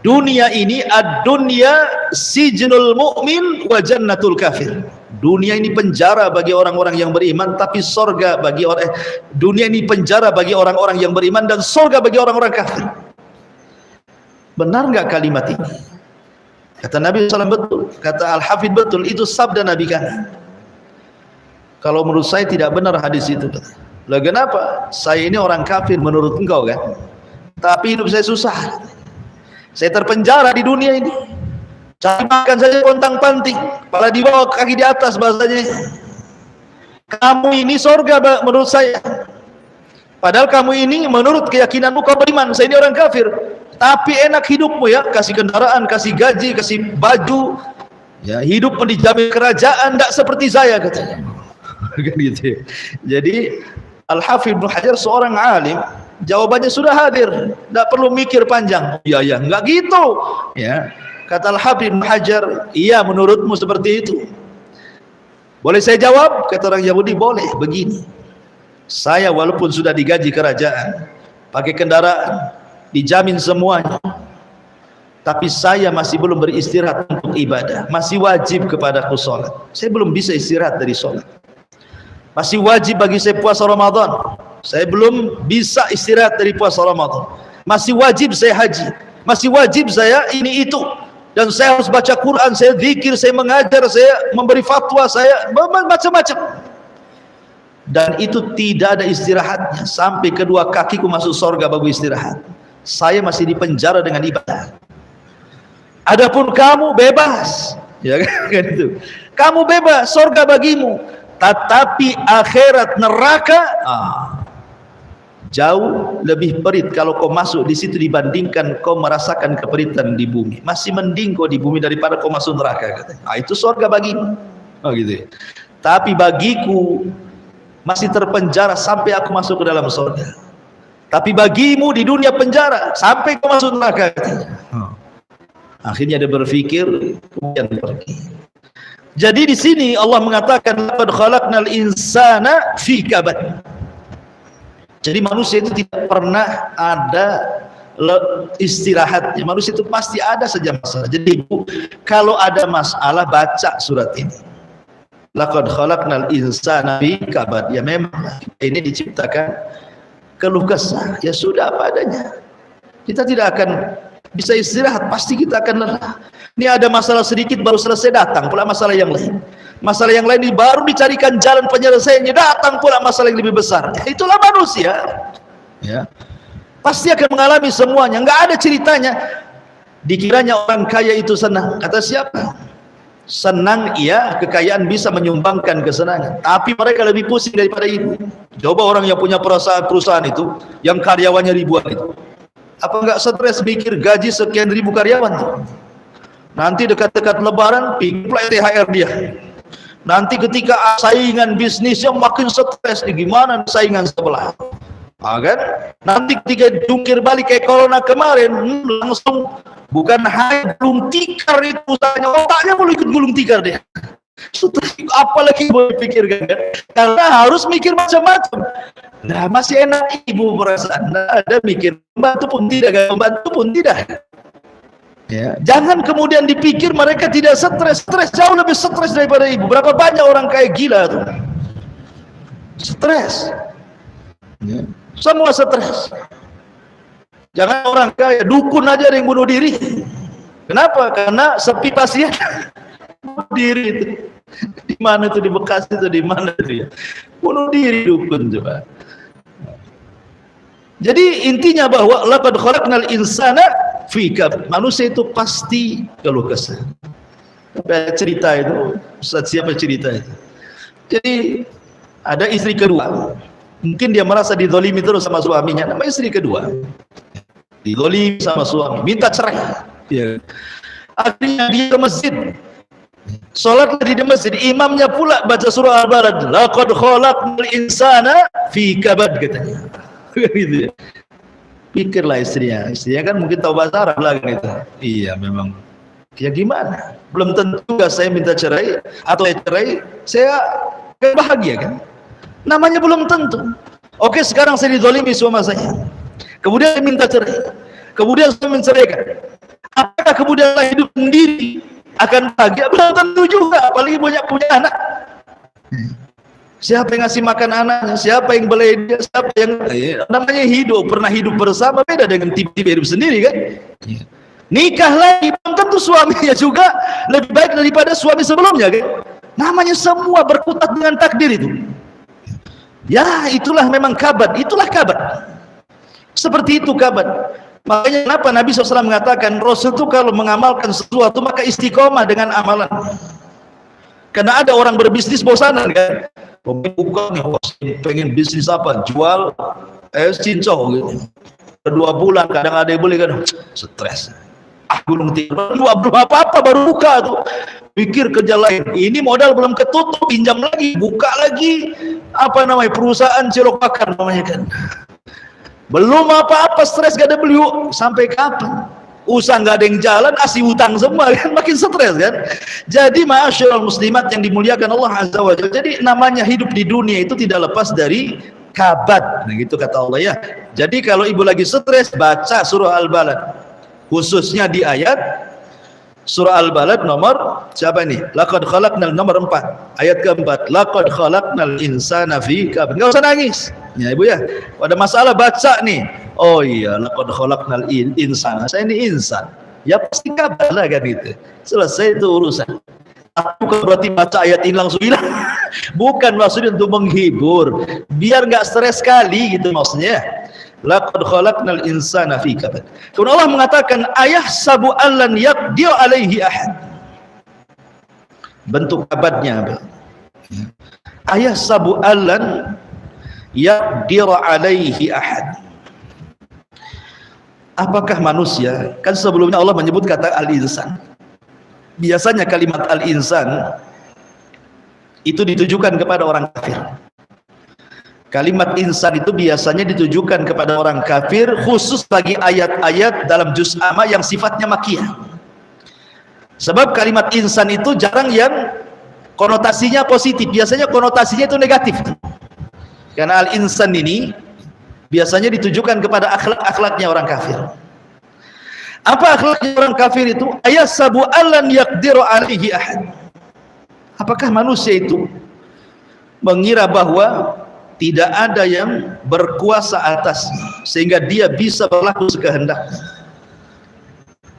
dunia ini ad-dunya sijnul mu'min wa jannatul kafir. Dunia ini penjara bagi orang-orang yang beriman, tapi sorga bagi orang dunia ini penjara bagi orang-orang yang beriman dan sorga bagi orang-orang kafir. Benar nggak kalimat ini? Kata Nabi SAW betul, kata Al-Hafidh betul, itu sabda Nabi kan. Kalau menurut saya tidak benar hadis itu. Lah kenapa? Saya ini orang kafir menurut engkau kan, tapi hidup saya susah. Saya terpenjara di dunia ini. Cari makan saja pontang-panting, kepala di bawah kaki di atas bahasanya. Kamu ini sorga menurut saya. Padahal kamu ini menurut keyakinanmu kau beriman, saya ini orang kafir. Tapi enak hidupmu ya, kasih kendaraan, kasih gaji, kasih baju, ya hidup dijamin kerajaan, tidak seperti saya katanya. Gitu. Jadi Al-Hafidh Ibnu Hajar seorang alim, jawabannya sudah hadir, tidak perlu mikir panjang. Ya ya, enggak gitu. Ya, kata Al-Hafidh Ibnu Hajar, iya menurutmu seperti itu. Boleh saya jawab? Kata orang Yahudi, boleh. Begini, saya walaupun sudah digaji kerajaan, pakai kendaraan, dijamin semuanya, tapi saya masih belum beristirahat untuk ibadah. Masih wajib kepadaku sholat. Saya belum bisa istirahat dari sholat. Masih wajib bagi saya puasa Ramadan. Saya belum bisa istirahat dari puasa Ramadan. Masih wajib saya haji. Masih wajib saya ini itu. Dan saya harus baca Quran, saya zikir, saya mengajar, saya memberi fatwa, saya macam-macam. Dan itu tidak ada istirahatnya. Sampai kedua kakiku masuk surga baru istirahat. Saya masih di penjara dengan ibadah. Adapun kamu bebas, ya kan itu. Kamu bebas, surga bagimu. Tetapi akhirat neraka jauh lebih perit kalau kau masuk di situ dibandingkan kau merasakan keperitan di bumi. Masih mending kau di bumi daripada kau masuk neraka, katanya. Itu surga bagimu. Gitu ya. Tapi bagiku masih terpenjara sampai aku masuk ke dalam surga. Tapi bagimu di dunia penjara sampai kau masuk neraka, katanya. Akhirnya dia berpikir, kemudian pergi. Jadi di sini Allah mengatakan laqad khalaqnal insana fi kabad. Jadi manusia itu tidak pernah ada istirahatnya. Manusia itu pasti ada saja masalah. Jadi ibu, kalau ada masalah baca surat ini. Laqad khalaqnal insana fi kabad. Ya memang ini diciptakan keluh kesah. Ya sudah apa adanya. Kita tidak akan bisa istirahat, pasti kita akan lelah. Ini ada masalah sedikit baru selesai, datang pula masalah yang lain. Masalah yang lain ini baru dicarikan jalan penyelesaiannya, datang pula masalah yang lebih besar. Itulah manusia. Ya. Pasti akan mengalami semuanya. Enggak ada ceritanya dikiranya orang kaya itu senang. Kata siapa? Senang, iya, kekayaan bisa menyumbangkan kesenangan. Tapi mereka lebih pusing daripada itu. Coba orang yang punya perusahaan itu, yang karyawannya ribuan itu. Apa enggak stres mikir gaji sekian ribu karyawan tuh? Nanti dekat-dekat lebaran pikir THR dia. Nanti ketika saingan bisnisnya makin stres nih, gimana saingan sebelah? Kan? Nanti ketika jungkir balik kayak corona kemarin, langsung bukan hanya gulung tikar itu usahanya, otaknya mau ikut gulung tikar dia. Apalagi mau dipikirkan kan? Karena harus mikir macam-macam. Nah, masih enak ibu perasaan. Nah, ada mikir membantu pun tidak, membantu pun tidak. Ya, jangan kemudian dipikir mereka tidak stres. Stres jauh lebih stres daripada ibu. Berapa banyak orang kayak gila tuh? Stres. Ya. Semua stres. Jangan orang kaya, dukun aja ada yang bunuh diri. Kenapa? Karena sepi pasien. Bunuh diri itu. Di mana itu, di Bekasi itu, di mana itu ya? Bunuh diri dukun coba. Jadi intinya bahwa laqad khalaqnal insana fi kabad. Manusia itu pasti keluh kesah. Cerita itu, Ustaz siapa cerita itu? Jadi ada istri kedua. Mungkin dia merasa dizalimi terus sama suaminya. Nama istri kedua dizalimi sama suami, minta cerai. Ya. Akhirnya dia ke masjid. Salatlah di masjid. Imamnya pula baca surah Al-Balad. Laqad khalaqnal insana fi kabad, katanya. Gitu ya. Pikirlah istrinya kan mungkin tahu bahasa Arab lah gitu. Iya memang. Ya gimana? Belum tentu juga saya minta cerai atau cerai saya bahagia kan? Namanya belum tentu. Oke, sekarang saya dizalimi suami saya. Kemudian saya minta cerai. Kemudian saya menceraikan. Apakah kemudian saya hidup sendiri akan bahagia? Belum tentu juga, apalagi banyak punya anak. Siapa yang ngasih makan anaknya? Siapa yang beli dia? Siapa yang namanya hidup? Pernah hidup bersama, beda dengan tiba-tiba hidup sendiri kan? Nikah lagi, belum tentu suaminya juga lebih baik daripada suami sebelumnya kan? Namanya semua berkutat dengan takdir itu. Ya, itulah memang kabad. Itulah kabad. Seperti itu kabad. Makanya kenapa Nabi SAW mengatakan Rasul itu kalau mengamalkan sesuatu maka istiqomah dengan amalan. Karena ada orang berbisnis bosanan kan? Buka nih, pengen bisnis apa? Jual cincau gitu. 2 bulan kadang ada yang beli kan, stres. Gulung tikar, belum apa-apa baru buka tuh. Pikir kerja lain. Ini modal belum ketutup, pinjam lagi, buka lagi. Apa namanya? Perusahaan cilok bakar namanya kan. Belum apa-apa, stres gak ada beli. Sampai kapan? usaha nggak ada yang jalan, kasih utang semua kan, makin stres kan. Jadi ma'asyiral muslimat yang dimuliakan Allah Azza wa Jalla, jadi namanya hidup di dunia itu tidak lepas dari kabad, nah gitu kata Allah ya. Jadi kalau ibu lagi stres, baca surah Al-Balad, khususnya di ayat surah Al-Balad nomor siapa ini? Laqad khalaqnal, nomor 4, ayat keempat. Laqad khalaqnal insana fi kabad. Enggak usah nangis. Ya Ibu ya. Pada masalah baca nih. Oh iya, laqad khalaqnal insana. Saya ini insan. Ya pasti kabad lah kan itu. Selesai itu urusan. Bukan berarti baca ayat ini langsung hilang. Bukan maksudnya untuk menghibur. Biar enggak stres sekali gitu maksudnya. Laqad khalaqnal insana fi kabad. Kemudian Allah mengatakan ayah sabu allan yaqdir alaihi ahad. Bentuk kabadnya apa? Ayah sabu allan yaqdir alaihi ahad. Apakah manusia, kan sebelumnya Allah menyebut kata al-insan. Biasanya kalimat al-insan itu ditujukan kepada orang kafir. Kalimat insan itu biasanya ditujukan kepada orang kafir, khusus bagi ayat-ayat dalam juz amma yang sifatnya makiyah. Sebab kalimat insan itu jarang yang konotasinya positif, biasanya konotasinya itu negatif. Karena al-insan ini biasanya ditujukan kepada akhlak-akhlaknya orang kafir. Apa akhlaknya orang kafir itu? Ayasabu allan yaqdiru alaihi ahad. Apakah manusia itu mengira bahwa tidak ada yang berkuasa atas sehingga dia bisa berlaku sekehendaknya?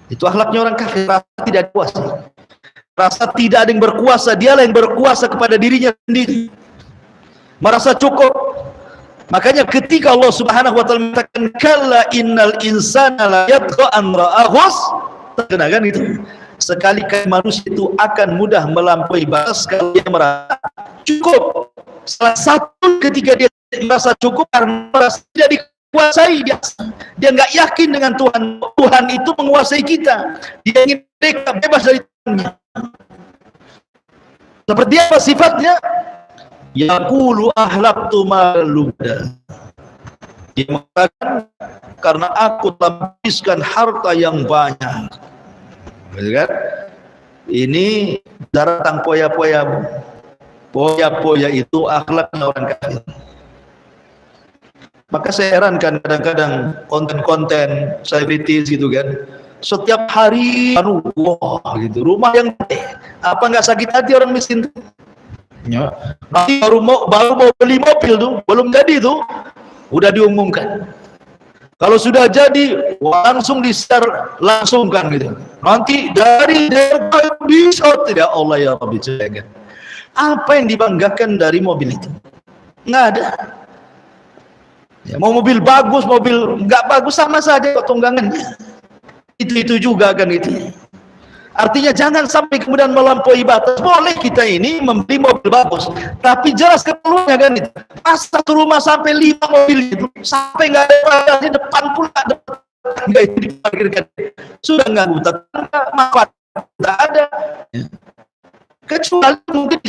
Itu akhlaknya orang kafir, rasa tidak kuasa, rasa tidak ada yang berkuasa, dialah yang berkuasa kepada dirinya sendiri, merasa cukup. Makanya ketika Allah Subhanahu wa taala mengatakan kalla innal insana la yatgha an ra'ahu, terkenakan itu sekali-kali manusia itu akan mudah melampaui batas kalau dia merasa cukup. Salah satu ketika dia merasa cukup karena merasa tidak dikuasai, dia nggak yakin dengan Tuhan. Tuhan itu menguasai kita, dia ingin bebas dari Tuhannya. Seperti apa sifatnya? Yaqulu ahlaktu malubda. Dia mengatakan karena aku telah menghabiskan harta yang banyak. Betul kan? Ini daratan poya-poya. Poya-poya itu akhlaknya orang kafir. Maka saya herankan kadang-kadang konten-konten selebritis gitu kan, setiap hari wah gitu, rumah yang apa nggak sakit hati orang miskin tuh ya. Nanti baru mau beli mobil tuh, belum jadi tuh udah diumumkan. Kalau sudah jadi langsung di-share langsung kan gitu. Nanti dari bisa tidak, Allah ya Rabbi jangan. Apa yang dibanggakan dari mobil itu? Nggak ada. Ya, mau mobil bagus, mobil nggak bagus sama saja kok tunggangannya. Itu juga kan itu. Artinya jangan sampai kemudian melampaui batas. Boleh kita ini membeli mobil bagus, tapi jelas keperluannya kan itu. Masa satu rumah sampai 5 mobil itu, sampai nggak ada bagasi depan pula, nggak itu diparkirkan. Sudah nggak manfaat tidak ada. Ya. Kecuali mungkin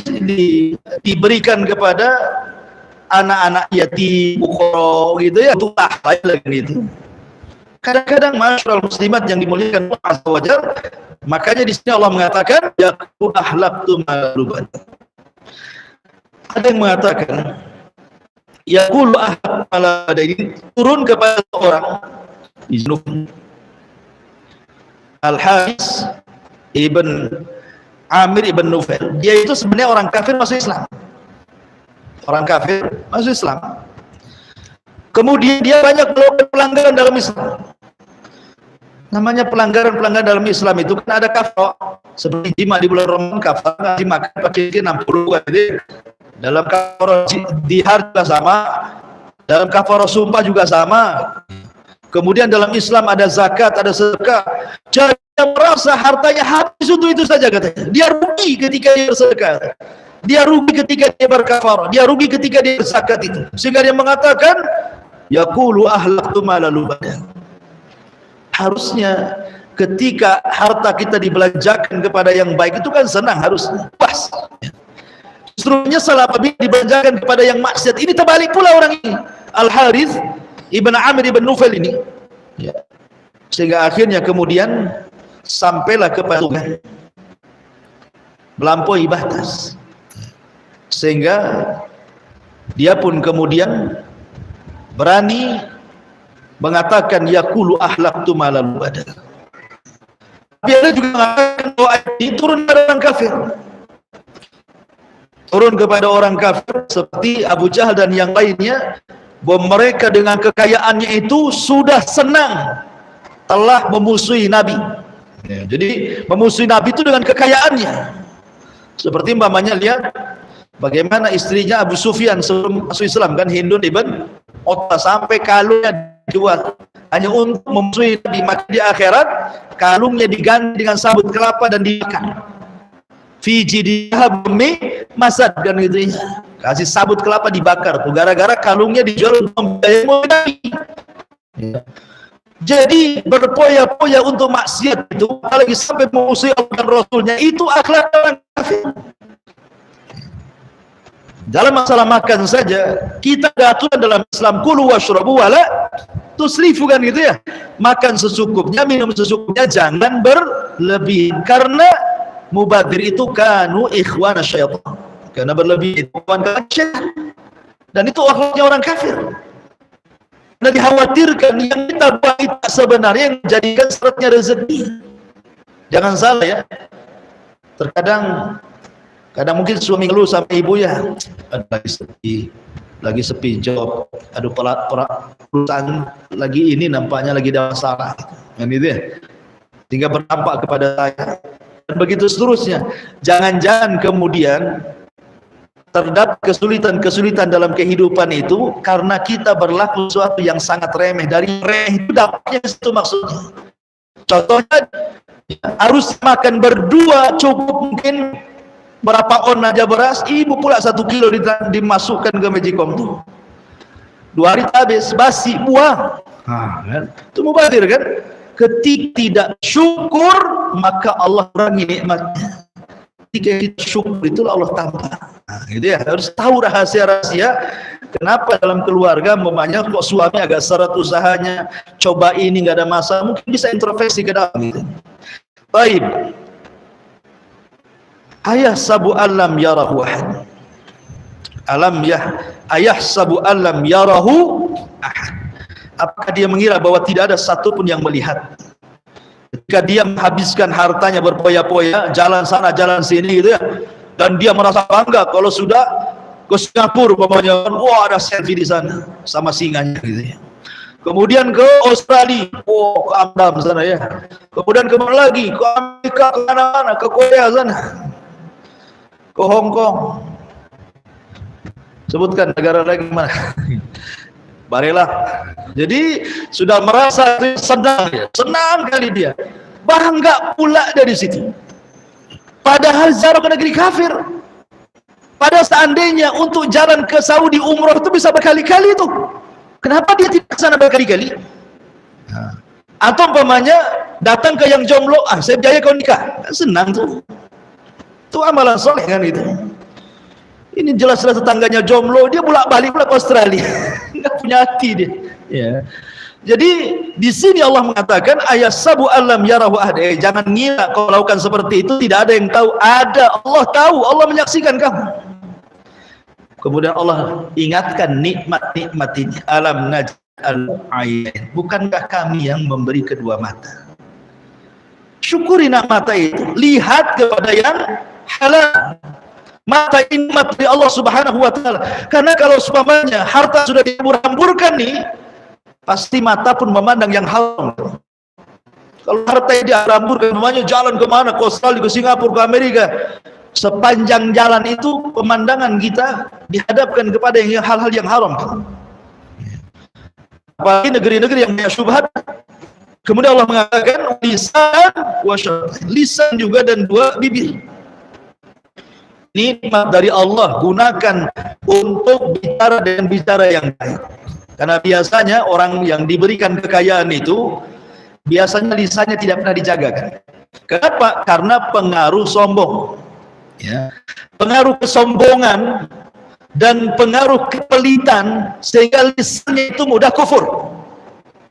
diberikan kepada anak-anak yatim, fuqara gitu ya, untuk lain lagi gitu. Kadang-kadang masyarakat muslimat yang dimuliakan Allah Azza wa Jalla, makanya di sini Allah mengatakan yaqulu ahlaktu maluban. Ada yang mengatakan yaqulu ahlaktu maluban ini turun kepada orang Al-Haris ibn Amir ibn Nufail. Dia itu sebenarnya orang kafir masuk Islam. Orang kafir masuk Islam. Kemudian dia banyak melakukan pelanggaran dalam Islam. Namanya pelanggaran dalam Islam itu kan ada kafar. Seperti jima di bulan Ramadan kafar, jima pakai 60 kan itu. Dalam kafar jihad juga sama. Dalam kafar sumpah juga sama. Kemudian dalam Islam ada zakat, ada sedekah. Jadi yang merasa hartanya habis untuk itu saja katanya. Dia rugi ketika dia bersedekah. Dia rugi ketika dia berkafar. Dia rugi ketika dia berzakat itu. Sehingga dia mengatakan yaqulu ahlaktu malalubadan. Harusnya ketika harta kita dibelanjakan kepada yang baik itu kan senang, harusnya pas. Justru menyesal apabila dibelanjakan kepada yang maksiat. Ini terbalik pula orang ini. Al-Harith ibn Amir ibn Nufail ini. Ya. sehingga akhirnya kemudian sampailah kepada Tuhan, melampaui batas, sehingga dia pun kemudian berani mengatakan yaqulu ahlaktu malal badal. Tapi ada juga mengatakan bahwa ini turun kepada orang kafir, turun kepada orang kafir seperti Abu Jahal dan yang lainnya, bahwa mereka dengan kekayaannya itu sudah senang telah memusuhi Nabi. Ya, jadi memusuhi Nabi itu dengan kekayaannya. Seperti umpamanya lihat bagaimana istrinya Abu Sufyan sebelum masuk Islam kan, Hindun ibn Utbah, sampai kalungnya dijual hanya untuk memusuhi Nabi. Maka di akhirat kalungnya diganti dengan sabut kelapa dan dimakan. Fiji dihabmi masad kan gitu ya. Kasih sabut kelapa dibakar tuh gara-gara kalungnya dijual untuk membiayai Nabi. Ya. Jadi berpoya-poya untuk maksiat itu, apalagi sampai memusuhi Allah dan Rasulnya, itu akhlak orang kafir. Dalam masalah makan saja kita ada aturan dalam Islam, kulu washrabu wala tusrifu kan gitu ya. Makan secukupnya, minum secukupnya, jangan berlebih, karena mubadir itu kanu ikhwana syaitan, karena berlebih itu kawan syaitan, dan itu akhlaknya orang kafir. Dan dikhawatirkan yang kita buat itu sebenarnya yang menjadikan syaratnya rezeki. Jangan salah ya, terkadang mungkin suami ngeluh sama ibu ya, lagi sepi job, aduh perusahaan lagi ini nampaknya lagi ada masalah kan itu ya, sehingga berdampak kepada saya, dan begitu seterusnya. Jangan-jangan kemudian terdapat kesulitan-kesulitan dalam kehidupan itu karena kita berlaku sesuatu yang sangat remeh. Dari remeh itu dampaknya itu maksudnya. Contohnya harus makan berdua cukup mungkin berapa on aja beras, ibu pula 1 kilo dimasukkan ke Magicom tuh. 2 hari habis, basi, buang. Kan? Itu mubazir kan? Ketika tidak syukur maka Allah kurangi nikmatnya. Ketika kita syukur itulah Allah tambah. Nah, gitu ya, harus tahu rahasia-rahasia kenapa dalam keluarga memangnya kok suami agak seret usahanya, coba ini nggak ada masalah, mungkin bisa introspeksi ke dalam gitu. Baik. Ayah sabu alam yarahu ahad. Ayah sabu alam yarahu ahad. Apakah dia mengira bahwa tidak ada satupun yang melihat? Ketika dia menghabiskan hartanya berpoya-poya, jalan sana jalan sini gitu ya, dan dia merasa bangga kalau sudah ke Singapura umpamanya, wah ada selfie di sana sama singanya gitu ya. Kemudian ke Australia, ke Amsterdam sana ya. Kemudian kemana lagi? Ke Amerika, ke mana-mana, ke Korea sana, ke Hong Kong. Sebutkan negara lagi mana? Barelah. Jadi sudah merasa senang kali dia, bangga pula dari situ. Padahal ziarah ke negeri kafir. Padahal seandainya untuk jalan ke Saudi umroh itu bisa berkali-kali itu. Kenapa dia tidak ke sana berkali-kali? Atau umpamanya datang ke yang jomblo, saya biaya kau nikah, senang tuh. Itu amalan soleh kan itu. Ini jelas-jelas tetangganya jomblo, dia bolak-balik pula ke Australia. Nggak punya hati dia. Ya. Jadi di sini Allah mengatakan ayat sabu alam yarahu ahad. Jangan ngira kau lakukan seperti itu tidak ada yang tahu. Ada, Allah tahu, Allah menyaksikan kamu. Kemudian Allah ingatkan nikmat-nikmat ini. Alam naj'al ayn. Bukankah kami yang memberi kedua mata? Syukuri mata itu. Lihat kepada yang halal. Mata ini mata dari Allah Subhanahu wa taala. Karena kalau umpamanya harta sudah dihambur-hamburkan nih, pasti mata pun memandang yang haram. Kalau harta yang dihamburkan, namanya jalan kemana, ke Australia, ke Singapura, ke Amerika, sepanjang jalan itu pemandangan kita dihadapkan kepada yang hal-hal yang haram. Apalagi negeri-negeri yang banyak syubhat. Kemudian Allah mengatakan lisan wa syafat. Lisan juga dan 2 bibir. Nikmat dari Allah, gunakan untuk bicara dengan bicara yang baik. Karena biasanya orang yang diberikan kekayaan itu biasanya lisannya tidak pernah dijaga kan? Kenapa? Karena pengaruh sombong, ya. Pengaruh kesombongan dan pengaruh kepelitan sehingga lisannya itu mudah kufur.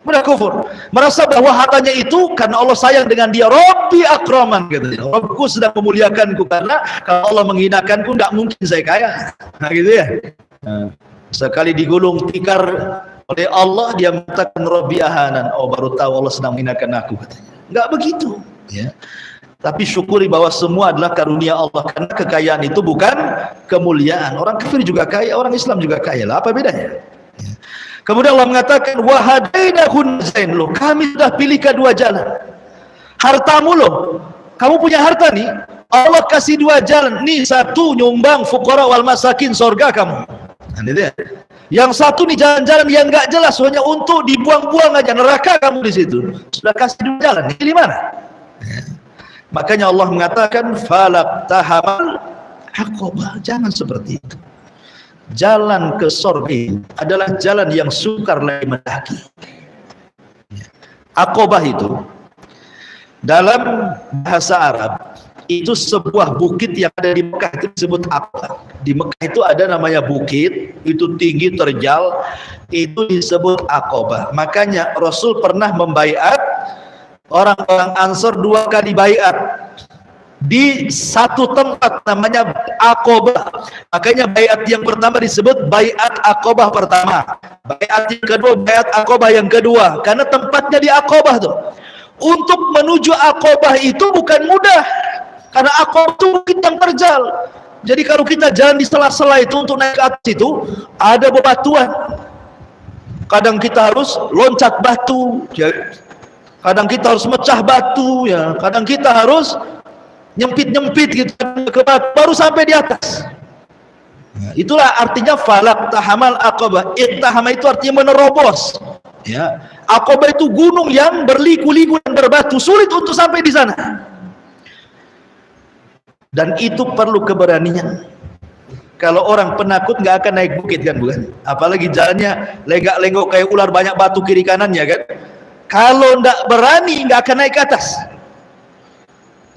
Mudah kufur, merasa bahwa hartanya itu karena Allah sayang dengan dia. Rabbi akraman, katanya. Rabbku sedang memuliakanku, karena kalau Allah menghinakanku nggak mungkin saya kaya. Nah, gitu ya. Sekali digulung tikar oleh Allah, dia mengatakan Rabbi ahanan. Oh, baru tahu Allah sedang menghinakan aku, katanya. Nggak begitu, ya. Tapi syukuri bahwa semua adalah karunia Allah, karena kekayaan itu bukan kemuliaan. Orang kafir juga kaya, orang Islam juga kaya. Lah, apa bedanya? Ya. Kemudian Allah mengatakan wahadainahun zain, loh, kami sudah pilih kedua jalan. Hartamu loh, kamu punya harta nih, Allah kasih dua jalan. Nih, satu nyumbang fuqara wal masakin, surga kamu. Nah, ya. Yang satu nih jalan-jalan yang enggak jelas, hanya untuk dibuang-buang aja, neraka kamu di situ. Sudah kasih dua jalan, nih pilih mana? Ya. Makanya Allah mengatakan falak tahamal aqabah, jangan seperti itu. Jalan ke surga adalah jalan yang sukar lagi mendaki. Aqabah itu dalam bahasa Arab itu sebuah bukit yang ada di Mekah, itu disebut Aqabah. Di Mekah itu ada namanya bukit, itu tinggi terjal, itu disebut Aqabah. Makanya Rasul pernah membaiat orang-orang Ansor 2 kali baiat di satu tempat namanya Aqabah. Makanya baiat yang pertama disebut baiat Aqabah pertama, baiat yang kedua baiat Aqabah yang kedua, karena tempatnya di Aqabah tuh. Untuk menuju Aqabah itu bukan mudah, karena Aqabah itu bukit yang terjal. Jadi kalau kita jalan di sela-sela itu untuk naik ke atas itu ada bebatuan. Kadang kita harus loncat batu, kadang kita harus mecah batu, ya. Kadang kita harus nyempit-nyempit gitu ke batu, baru sampai di atas. Itulah artinya falak tahamal Aqabah. Ittahama itu artinya menerobos. Ya, Aqabah itu gunung yang berliku-liku dan berbatu, sulit untuk sampai di sana. Dan itu perlu keberanian. Kalau orang penakut nggak akan naik bukit, kan, bukan? Apalagi jalannya lenggak-lenggok kayak ular, banyak batu kiri kanannya, kan? Kalau nggak berani nggak akan naik ke atas.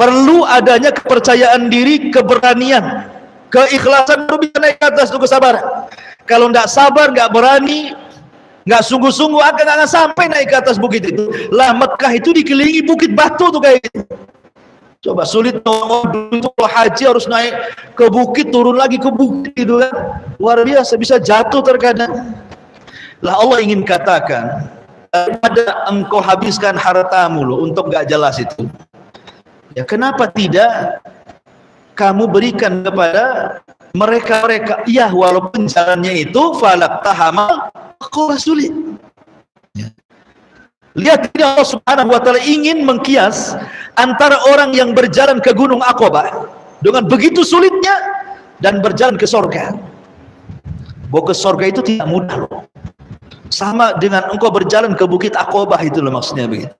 Perlu adanya kepercayaan diri, keberanian, keikhlasan, baru bisa naik ke atas, itu kesabaran. Kalau nggak sabar, nggak berani, nggak sungguh-sungguh, akan sampai naik ke atas bukit itu. Lah, Mekah itu dikelilingi bukit batu tuh kayak gitu. Coba sulit dulu itu haji harus naik ke bukit, turun lagi ke bukit gitu, kan. Luar biasa, bisa jatuh terkadang. Lah, Allah ingin katakan, daripada engkau habiskan hartamu loh untuk nggak jelas itu, ya kenapa tidak kamu berikan kepada mereka-mereka, ya walaupun jalannya itu falak tahamal Aqabah, sulit. Ya. Lihat, ini Allah Subhanahu wa taala ingin mengkias antara orang yang berjalan ke gunung Aqabah dengan begitu sulitnya dan berjalan ke surga. Bahwa ke surga itu tidak mudah loh. Sama dengan engkau berjalan ke bukit Aqabah itu loh, maksudnya begitu.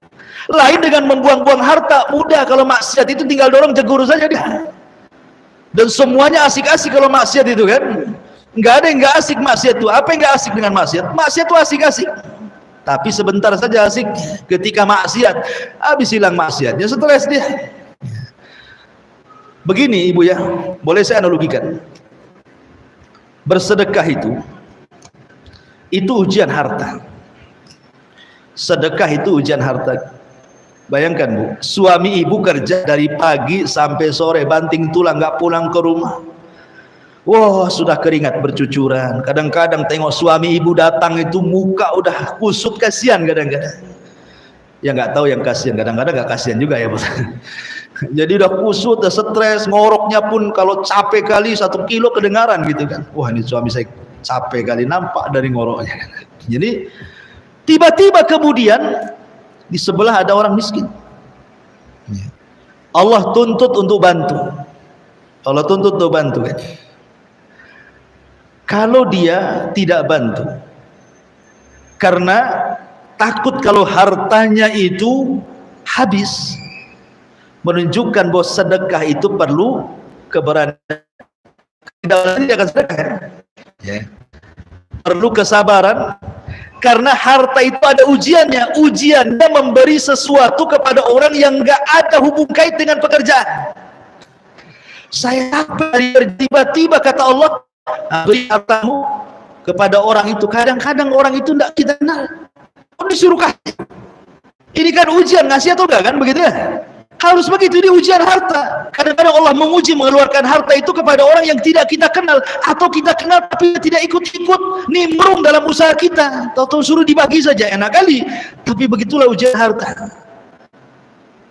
Lain dengan membuang-buang harta, mudah. Kalau maksiat itu tinggal dorong jegur saja dia. Dan semuanya asik-asik kalau maksiat itu, kan. Nggak ada yang nggak asik maksiat itu. Apa yang nggak asik dengan maksiat? Maksiat itu asik-asik, tapi sebentar saja asik. Ketika maksiat, habis hilang maksiatnya, stres dia. Begini ibu ya, boleh saya analogikan. Bersedekah itu ujian harta. Sedekah itu ujian harta. Bayangkan bu, suami ibu kerja dari pagi sampai sore, banting tulang, nggak pulang ke rumah. Wah, sudah keringat bercucuran. Kadang-kadang tengok suami ibu datang itu muka udah kusut, kasihan kadang-kadang. Ya nggak tahu yang kasihan, kadang-kadang nggak kasihan juga ya, bos. Jadi udah kusut, udah stres, ngoroknya pun kalau capek kali 1 kilo kedengaran gitu, kan. Wah, ini suami saya capek kali, nampak dari ngoroknya. Jadi tiba-tiba kemudian di sebelah ada orang miskin. Allah tuntut untuk bantu. Allah tuntut untuk bantu, kan. Kalau dia tidak bantu karena takut kalau hartanya itu habis, menunjukkan bahwa sedekah itu perlu keberanian. Tidak akan sedekah, ya. Perlu kesabaran, karena harta itu ada ujiannya. Ujiannya memberi sesuatu kepada orang yang nggak ada hubung kait dengan pekerjaan. Saya tiba-tiba kata Allah, beri hartamu kepada orang itu. Kadang-kadang orang itu tidak kita kenal. disuruh kasih. Ini kan ujian, ngasih atau enggak kan begitu ya? Harus begitu, ini ujian harta. Kadang-kadang Allah menguji mengeluarkan harta itu kepada orang yang tidak kita kenal, atau kita kenal tapi tidak ikut-ikut nimbrung dalam usaha kita. Tahu-tahu suruh dibagi saja, enak kali. Tapi begitulah ujian harta.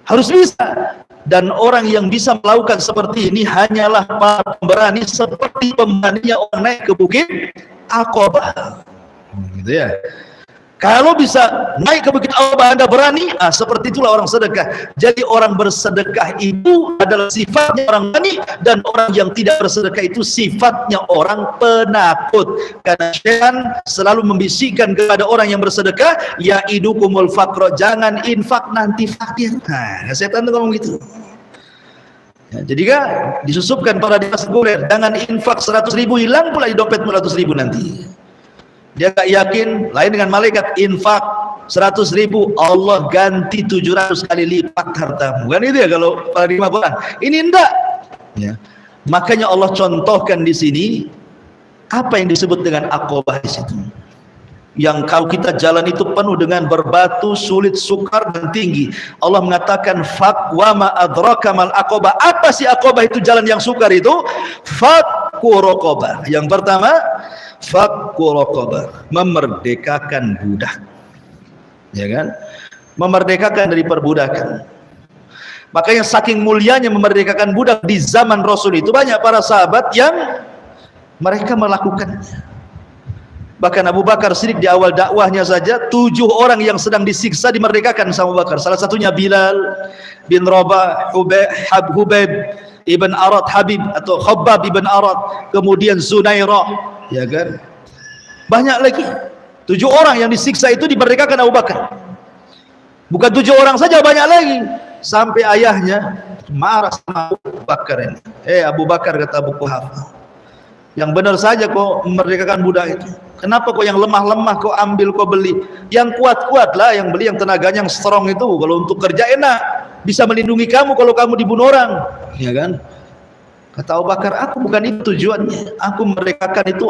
Harus bisa. Dan orang yang bisa melakukan seperti ini hanyalah para pemberani, seperti pemberaninya orang naik ke bukit Aqabah. Gitu ya. Kalau bisa naik ke bukit Aqabah Anda berani, seperti itulah orang sedekah. Jadi orang bersedekah itu adalah sifatnya orang berani, dan orang yang tidak bersedekah itu sifatnya orang penakut. Karena syaitan selalu membisikkan kepada orang yang bersedekah, ya'idukumul faqra, jangan infak nanti fakir. Nah, setan itu ngomong gitu. Ya, jadi kan disusupkan pada dia sekuler, jangan infak 100.000, hilang pula di dompet 100.000 nanti. Dia gak yakin, lain dengan malaikat, infak 100.000 Allah ganti 700 kali lipat hartamu. Kan itu ya kalau paradigma Quran. Ini enggak. Ya. Makanya Allah contohkan di sini apa yang disebut dengan Aqabah di situ. Yang kalau kita jalan itu penuh dengan berbatu, sulit, sukar dan tinggi. Allah mengatakan wa ma adraka mal aqabah. Apa sih Aqabah itu, jalan yang sukar itu? Fakku raqabah. Yang pertama, fakku raqabah, memerdekakan budak. Ya kan? Memerdekakan dari perbudakan. Makanya saking mulianya memerdekakan budak di zaman Rasul itu, banyak para sahabat yang mereka melakukannya. Bahkan Abu Bakar Siddiq di awal dakwahnya saja 7 orang yang sedang disiksa dimerdekakan sama Abu Bakar. Salah satunya Bilal bin Rabah, Hubayb ibn Arad, Habib atau Khabbab ibn Arad, kemudian Zunairah, ya kan? Banyak lagi. 7 orang yang disiksa itu dimerdekakan Abu Bakar. Bukan 7 orang saja, banyak lagi. Sampai ayahnya marah sama Abu Bakar ini. Abu Bakar, kata Abu Quhafah, yang benar saja kau memerdekakan budak itu. Kenapa kau yang lemah-lemah kau ambil, kau beli? Yang kuat-kuat lah yang beli, yang tenaganya yang strong itu. Kalau untuk kerja enak, bisa melindungi kamu kalau kamu dibunuh orang, ya kan? Kata Abu Bakar, aku bukan itu tujuannya. Aku merdekakan itu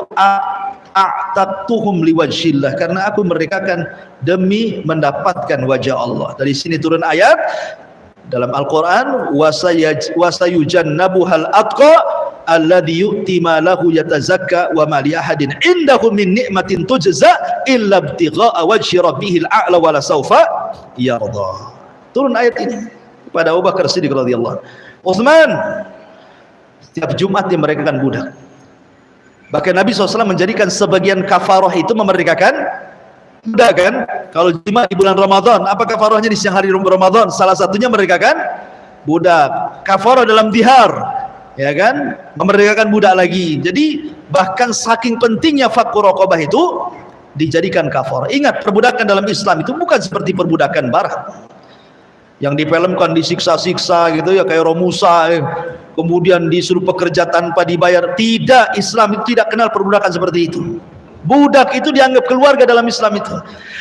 a'tatuhum liwajhillah, karena aku merdekakan demi mendapatkan wajah Allah. Dari sini turun ayat dalam Al-Quran, wasayujannabuhal atqa alladhi yu'ti ma lahu yatazakka wa ma li ahadin indahu min ni'matin tujza illa ibtigha'a wajhi rabbihil a'la wa la sawfa yarda. Turun ayat ini kepada Abu Bakar Siddiq radhiyallahu. Utsman setiap Jumat dia memerdekakan budak. Bahkan Nabi SAW menjadikan sebagian kafarah itu memerdekakan budak kan. Kalau jima di bulan Ramadan, apa kafarahnya di siang hari Ramadan? Salah satunya memerdekakan budak. Kafarah dalam dihar, ya kan, memerdekakan budak lagi. Jadi bahkan saking pentingnya fakku raqabah itu dijadikan kafarah. Ingat, perbudakan dalam Islam itu bukan seperti perbudakan barat yang difilmkan, disiksa-siksa gitu ya, kayak Romusa, kemudian disuruh pekerja tanpa dibayar. Tidak, Islam itu tidak kenal perbudakan seperti itu. Budak itu dianggap keluarga dalam Islam itu.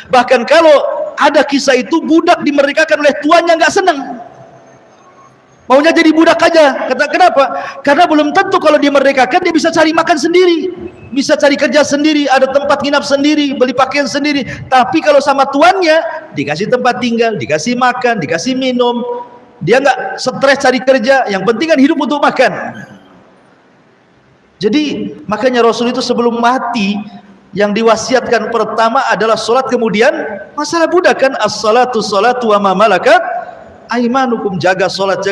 Bahkan kalau ada kisah itu, budak dimerdekakan oleh tuannya nggak senang, maunya jadi budak aja. Kata kenapa? Karena belum tentu kalau dimerdekakan dia bisa cari makan sendiri, bisa cari kerja sendiri, ada tempat nginap sendiri, beli pakaian sendiri. Tapi kalau sama tuannya, dikasih tempat tinggal, dikasih makan, dikasih minum, dia nggak stres cari kerja, yang penting kan hidup untuk makan. Jadi makanya Rasul itu sebelum mati, yang diwasiatkan pertama adalah sholat, kemudian masalah budak kan, as-salatu salatu wa ma malakat aimanukum, jaga sholat,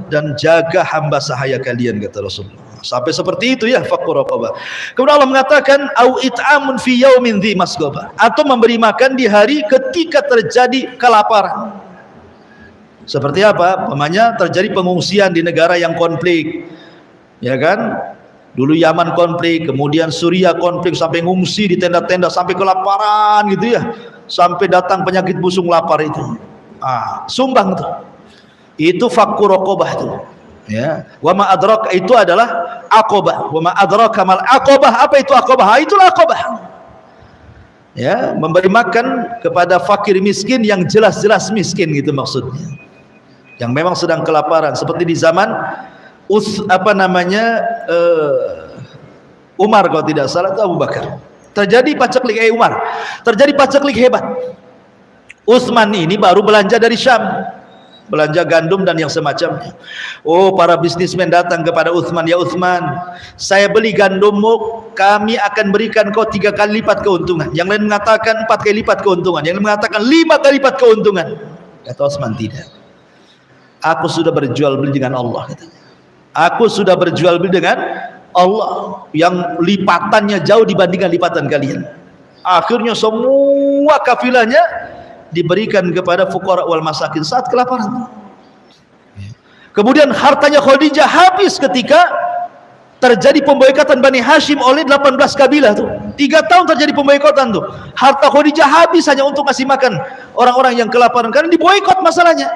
dan jaga hamba sahaya kalian, kata Rasulullah. Sampai seperti itu ya, fakku raqabah. Kemudian Allah mengatakan au it'amun fi yaumin dzi masghaba, atau memberi makan di hari ketika terjadi kelaparan. Seperti apa? Pamannya terjadi pengungsian di negara yang konflik, ya kan? Dulu Yaman konflik, kemudian Suriah konflik, sampai ngungsi di tenda-tenda, sampai kelaparan gitu ya, sampai datang penyakit busung lapar itu. Sumbang tuh. Itu fakku raqabah tuh. Ya, wa ma adrak, itu adalah aqabah. Wa ma adraka mal aqabah. Apa itu aqabah? Itulah aqabah. Ya, memberi makan kepada fakir miskin yang jelas-jelas miskin gitu maksudnya. Yang memang sedang kelaparan, seperti di zaman Umar kalau tidak salah, itu Abu Bakar. Terjadi paceklik Umar. Terjadi paceklik hebat. Utsman ini baru belanja dari Syam, belanja gandum dan yang semacamnya. Oh, para bisnismen datang kepada Utsman, ya Utsman, saya beli gandummu, kami akan berikan kau 3 kali lipat keuntungan. Yang lain mengatakan 4 kali lipat keuntungan, yang lain mengatakan 5 kali lipat keuntungan. Kata Utsman, tidak, aku sudah berjual beli dengan Allah, katanya. Aku sudah berjual beli dengan Allah yang lipatannya jauh dibandingkan lipatan kalian. Akhirnya semua kafilahnya diberikan kepada fuqara wal masakin saat kelaparan. Kemudian hartanya Khadijah habis ketika terjadi pemboikotan Bani Hashim oleh 18 kabilah tuh. 3 tahun terjadi pemboikotan tuh. Harta Khadijah habis hanya untuk ngasih makan orang-orang yang kelaparan karena diboikot masalahnya.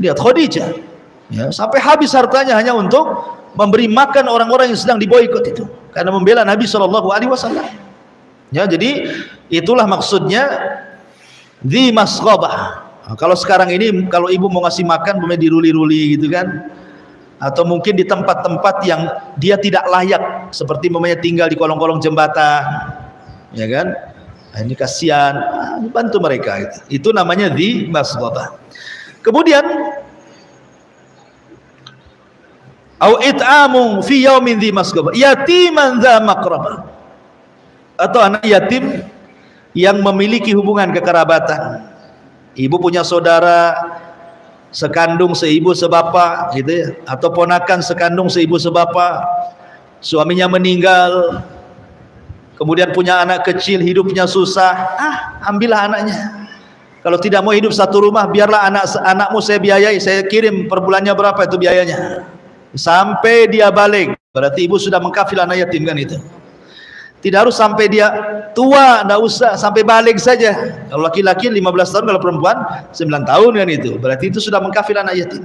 Lihat Khadijah, ya, sampai habis hartanya hanya untuk memberi makan orang-orang yang sedang diboikot itu karena membela Nabi SAW. Ya, jadi itulah maksudnya di masghobah. Nah, kalau sekarang ini kalau ibu mau ngasih makan boleh diruli-ruli gitu kan, atau mungkin di tempat-tempat yang dia tidak layak, seperti mamanya tinggal di kolong-kolong jembatan, ya kan. Nah, ini kasihan, bantu mereka gitu. Itu namanya di masghobah. Kemudian au it'amu fi yaumin dhi masghobah yatiman dha maqrabah, atau anak yatim yang memiliki hubungan kekerabatan. Ibu punya saudara sekandung seibu sebapak gitu ya, atau ponakan sekandung seibu sebapak, suaminya meninggal, kemudian punya anak kecil, hidupnya susah, ambillah anaknya. Kalau tidak mau hidup satu rumah, biarlah anakmu saya biayai, saya kirim per bulannya berapa itu biayanya, sampai dia balik. Berarti ibu sudah mengkafil anak yatim kan itu. Tidak harus sampai dia tua, tidak usah, sampai balik saja. Kalau laki-laki 15 tahun, kalau perempuan 9 tahun kan itu. Berarti itu sudah mengkafil anak yatim.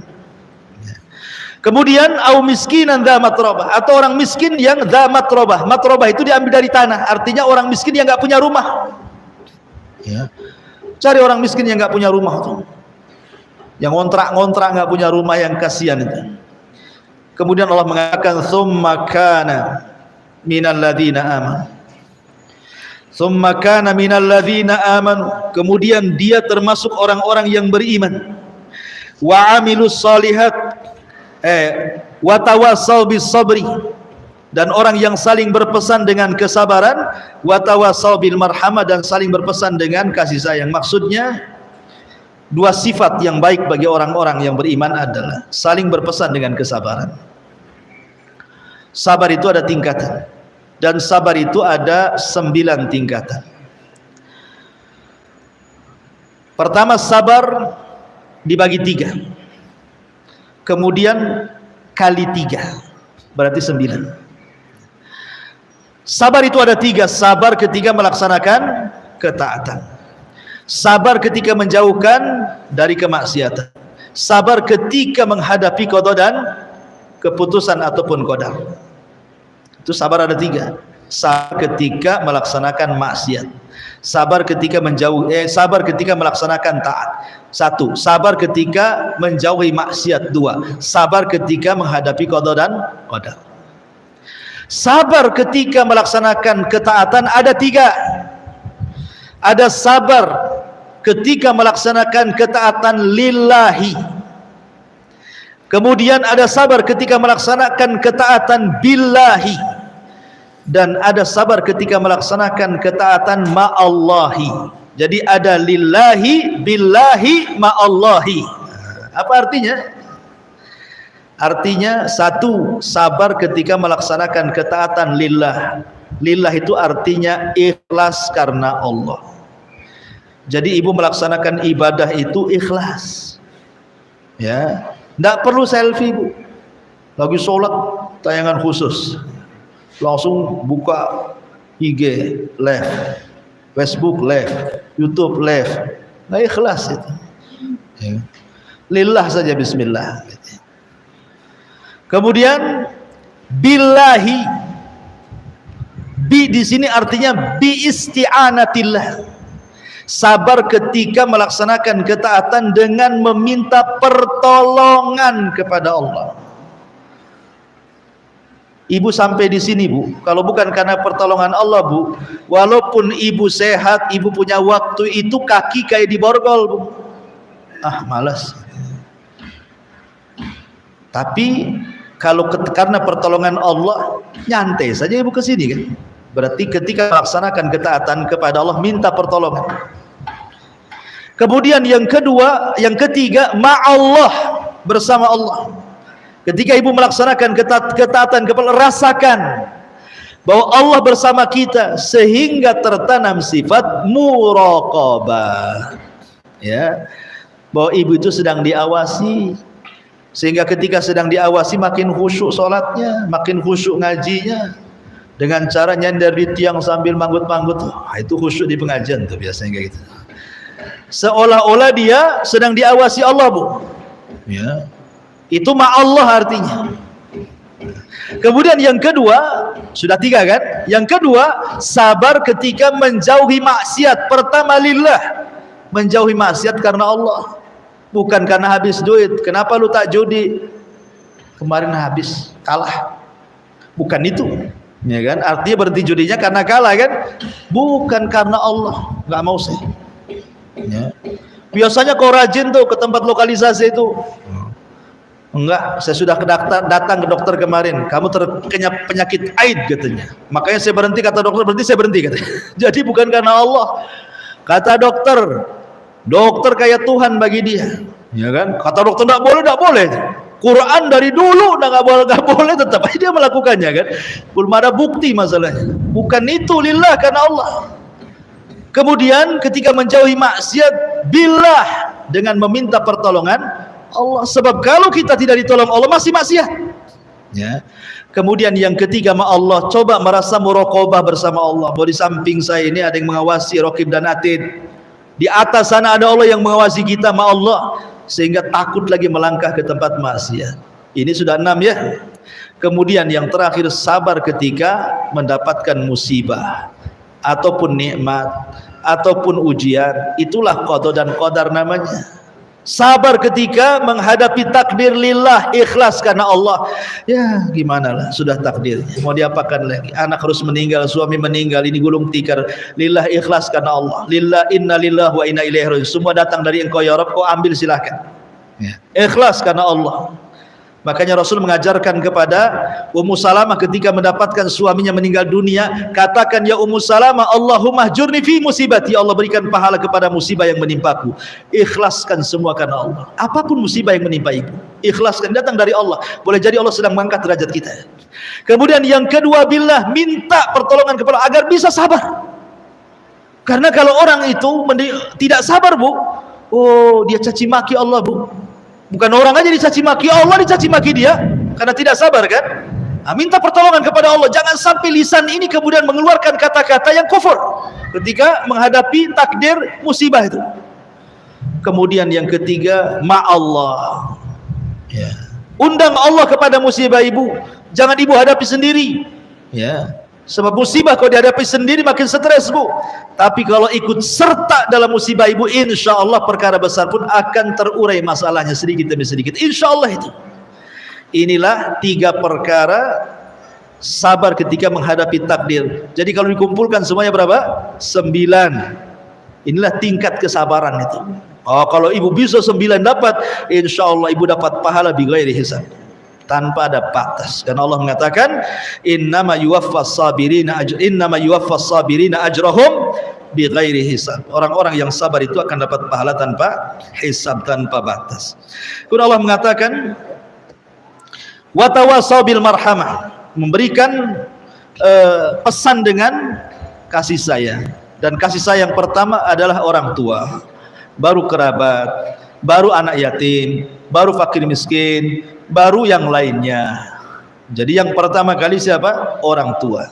Kemudian au miskinan dha matrobah, atau orang miskin yang dha matrobah. Matrobah itu diambil dari tanah, artinya orang miskin yang nggak punya rumah. Ya. Cari orang miskin yang nggak punya rumah tuh. Yang ngontrak-ngontrak nggak punya rumah, yang kasihan itu. Kemudian Allah mengatakan tsumma kana minal ladzina amanu, tsumma kana minal ladzina amanu, kemudian dia termasuk orang-orang yang beriman, wa amilus shalihat, wa tawassau bis sabri, dan orang yang saling berpesan dengan kesabaran, wa tawassau bil marhamah, dan saling berpesan dengan kasih sayang. Maksudnya dua sifat yang baik bagi orang-orang yang beriman adalah saling berpesan dengan kesabaran. Sabar itu ada tingkatan, dan sabar itu ada 9 tingkatan. Pertama, sabar dibagi 3, kemudian kali 3, berarti 9. Sabar itu ada 3. Sabar ketika melaksanakan ketaatan, sabar ketika menjauhkan dari kemaksiatan, sabar ketika menghadapi qada dan keputusan ataupun qadar. Itu sabar ada 3. Sabar ketika melaksanakan maksiat, sabar ketika sabar ketika melaksanakan taat. 1. Sabar ketika menjauhi maksiat. 2. Sabar ketika menghadapi qada dan qadar. Sabar ketika melaksanakan ketaatan ada 3. Ada sabar ketika melaksanakan ketaatan lillahi, kemudian ada sabar ketika melaksanakan ketaatan billahi, dan ada sabar ketika melaksanakan ketaatan ma'allahi. Jadi ada lillahi, billahi, ma'allahi. Apa artinya? Artinya 1, sabar ketika melaksanakan ketaatan lillah. Lillah itu artinya ikhlas karena Allah. Jadi ibu melaksanakan ibadah itu ikhlas, ya, tidak perlu selfie bu. Lagi sholat tayangan khusus, langsung buka IG live, Facebook live, YouTube live. Nah, ikhlas itu, ya. Lillah saja, bismillah. Kemudian billahi, bi di sini artinya bi isti'anatillah. Sabar ketika melaksanakan ketaatan dengan meminta pertolongan kepada Allah. Ibu sampai di sini, Bu, kalau bukan karena pertolongan Allah, Bu, walaupun ibu sehat, ibu punya waktu, itu kaki kayak diborgol, Bu. Malas. Tapi kalau karena pertolongan Allah, nyantai saja ibu ke sini kan. Berarti ketika melaksanakan ketaatan kepada Allah, minta pertolongan. Kemudian yang kedua, yang ketiga, ma'allah, bersama Allah. Ketika ibu melaksanakan ketaatan kepada Allah, rasakan bahwa Allah bersama kita sehingga tertanam sifat muraqabah. Ya, bahwa ibu itu sedang diawasi, sehingga ketika sedang diawasi makin khusyuk sholatnya, makin khusyuk ngajinya, dengan cara nyender di tiang sambil manggut-manggut. Itu khusyuk di pengajian tuh biasanya kayak gitu. Seolah-olah dia sedang diawasi Allah, Bu. Ya. Itu ma'allah artinya. Kemudian yang kedua, sudah 3 kan? Yang kedua, sabar ketika menjauhi maksiat. Pertama lillah, menjauhi maksiat karena Allah, bukan karena habis duit. Kenapa lu tak judi? Kemarin habis, kalah. Bukan itu, ya kan? Artinya berhenti judinya karena kalah kan? Bukan karena Allah, nggak mau saya. Ya. Biasanya kau rajin tuh ke tempat lokalisasi itu. Enggak, saya sudah datang ke dokter kemarin. Kamu terkena penyakit AIDS katanya. Makanya saya berhenti, kata dokter, berhenti saya berhenti katanya. Jadi bukan karena Allah. Kata dokter, dokter kayak Tuhan bagi dia. Ya kan? Kata dokter enggak boleh. Quran dari dulu enggak boleh tetap aja dia melakukannya kan. Belum ada bukti masalahnya. Bukan itu lillah, karena Allah. Kemudian ketika menjauhi maksiat, billah, dengan meminta pertolongan Allah, sebab kalau kita tidak ditolong Allah masih maksiat. Ya. Kemudian yang ketiga, Allah, coba merasa muraqabah bersama Allah. Bahwa di samping saya ini ada yang mengawasi, raqib dan atid. Di atas sana ada Allah yang mengawasi kita, Allah, sehingga takut lagi melangkah ke tempat maksiat. Ini sudah 6 ya. Kemudian yang terakhir, sabar ketika mendapatkan musibah ataupun nikmat ataupun ujian. Itulah qada dan qadar namanya. Sabar ketika menghadapi takdir lillah, ikhlas karena Allah. Ya gimana lah, sudah takdir, mau diapakan lagi. Anak harus meninggal, suami meninggal, ini gulung tikar. Lillah, ikhlas karena Allah. Lillah, inna lillah wa inna ilaihi raji'un. Semua datang dari Engkau ya Rabb, Kau ambil silahkan. Ya. Ikhlas karena Allah. Makanya Rasul mengajarkan kepada Ummu Salamah ketika mendapatkan suaminya meninggal dunia, katakan, ya Ummu Salamah, Allahumma jurni fi musibati, Allah berikan pahala kepada musibah yang menimpaku. Ikhlaskan semua karena Allah. Apapun musibah yang menimpa ibu, ikhlaskan, datang dari Allah. Boleh jadi Allah sedang mengangkat derajat kita. Kemudian yang kedua, billah, minta pertolongan kepada Allah agar bisa sabar. Karena kalau orang itu tidak sabar, Bu, dia caci maki Allah, Bu. Bukan orang aja dicaci maki, Allah dicaci maki dia karena tidak sabar kan? Minta pertolongan kepada Allah. Jangan sampai lisan ini kemudian mengeluarkan kata-kata yang kufur ketika menghadapi takdir musibah itu. Kemudian yang ketiga, ma'allah. Ya. Undang Allah kepada musibah ibu. Jangan ibu hadapi sendiri. Ya. Sebab musibah kalau dihadapi sendiri makin stres, Bu. Tapi kalau ikut serta dalam musibah ibu, insya Allah perkara besar pun akan terurai masalahnya sedikit demi sedikit. Insya Allah itu. Inilah 3 perkara sabar ketika menghadapi takdir. Jadi kalau dikumpulkan semuanya berapa? 9. Inilah tingkat kesabaran itu. Kalau ibu bisa 9 dapat, insya Allah ibu dapat pahala bighairi hisab, tanpa ada batas. Karena Allah mengatakan, innama yuwaffas sabirina ajrahum bighairi hisab. Orang-orang yang sabar itu akan dapat pahala tanpa hisab, tanpa batas. Kemudian Allah mengatakan, wa tawasaw bil marhamah, memberikan pesan dengan kasih sayang. Dan kasih sayang pertama adalah orang tua, baru kerabat, baru anak yatim, baru fakir miskin, baru yang lainnya. Jadi yang pertama kali siapa? Orang tua.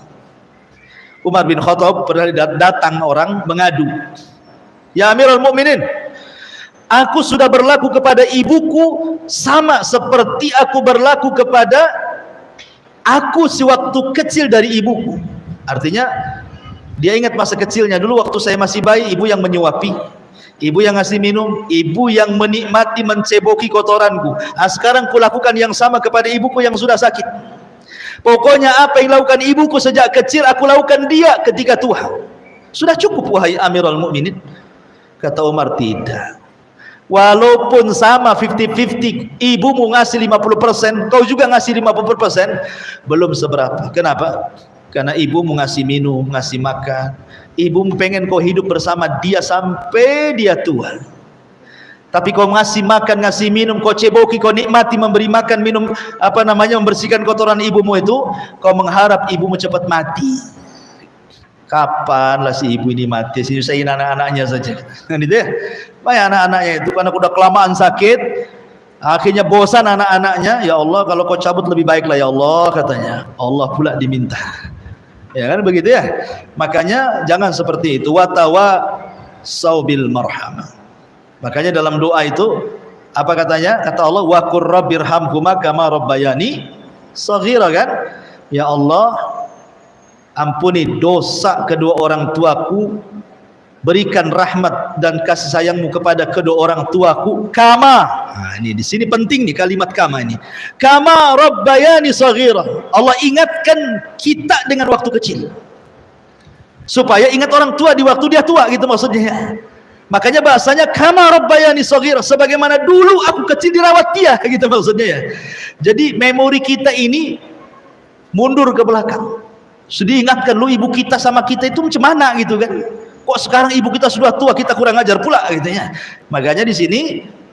Umar bin Khattab pernah datang orang mengadu, ya Amirul Mukminin, aku sudah berlaku kepada ibuku sama seperti aku berlaku kepada aku sewaktu kecil dari ibuku. Artinya dia ingat masa kecilnya dulu waktu saya masih bayi, ibu yang menyuapi, ibu yang ngasih minum, ibu yang menikmati menceboki kotoranku. Sekarang kulakukan yang sama kepada ibuku yang sudah sakit. Pokoknya apa yang lakukan ibuku sejak kecil, aku lakukan dia ketika tua. Sudah cukup wahai Amirul Mukminin. Kata Umar, tidak. Walaupun sama 50-50, ibumu ngasih 50%, kau juga ngasih 50%, belum seberapa. Kenapa? Karena ibumu ngasih minum, ngasih makan. Ibumu pengen kau hidup bersama dia sampai dia tua. Tapi kau ngasih makan, ngasih minum, kau ceboki, kau nikmati memberi makan, minum, membersihkan kotoran ibumu itu, kau mengharap ibumu cepat mati. Kapan lah si ibu ini mati? Nyusahin anak-anaknya saja. Kan itu ya? Banyak anak-anaknya itu karena udah kelamaan sakit, akhirnya bosan anak-anaknya. Ya Allah, kalau kau cabut lebih baik lah ya Allah, katanya. Allah pula diminta. Ya kan begitu ya? Makanya jangan seperti itu. Watawa saubil marhamah. Makanya dalam doa itu apa katanya? Kata Allah, wa qur rabbirhamhuma kama rabbayani shaghira, kan? Ya Allah, ampuni dosa kedua orang tuaku, berikan rahmat dan kasih sayangmu kepada kedua orang tuaku kama. Nah, ini di sini penting nih kalimat kama ini. Kama rabbayani shaghira. Allah ingatkan kita dengan waktu kecil. Supaya ingat orang tua di waktu dia tua, gitu maksudnya. Makanya bahasanya kama rabbayani shaghira, sebagaimana dulu aku kecil dirawat dia, gitu maksudnya ya. Jadi memori kita ini mundur ke belakang. Sudah ingatkan lu ibu kita sama kita itu macam mana gitu kan. Kok sekarang ibu kita sudah tua, kita kurang ajar pula gitu ya. Makanya di sini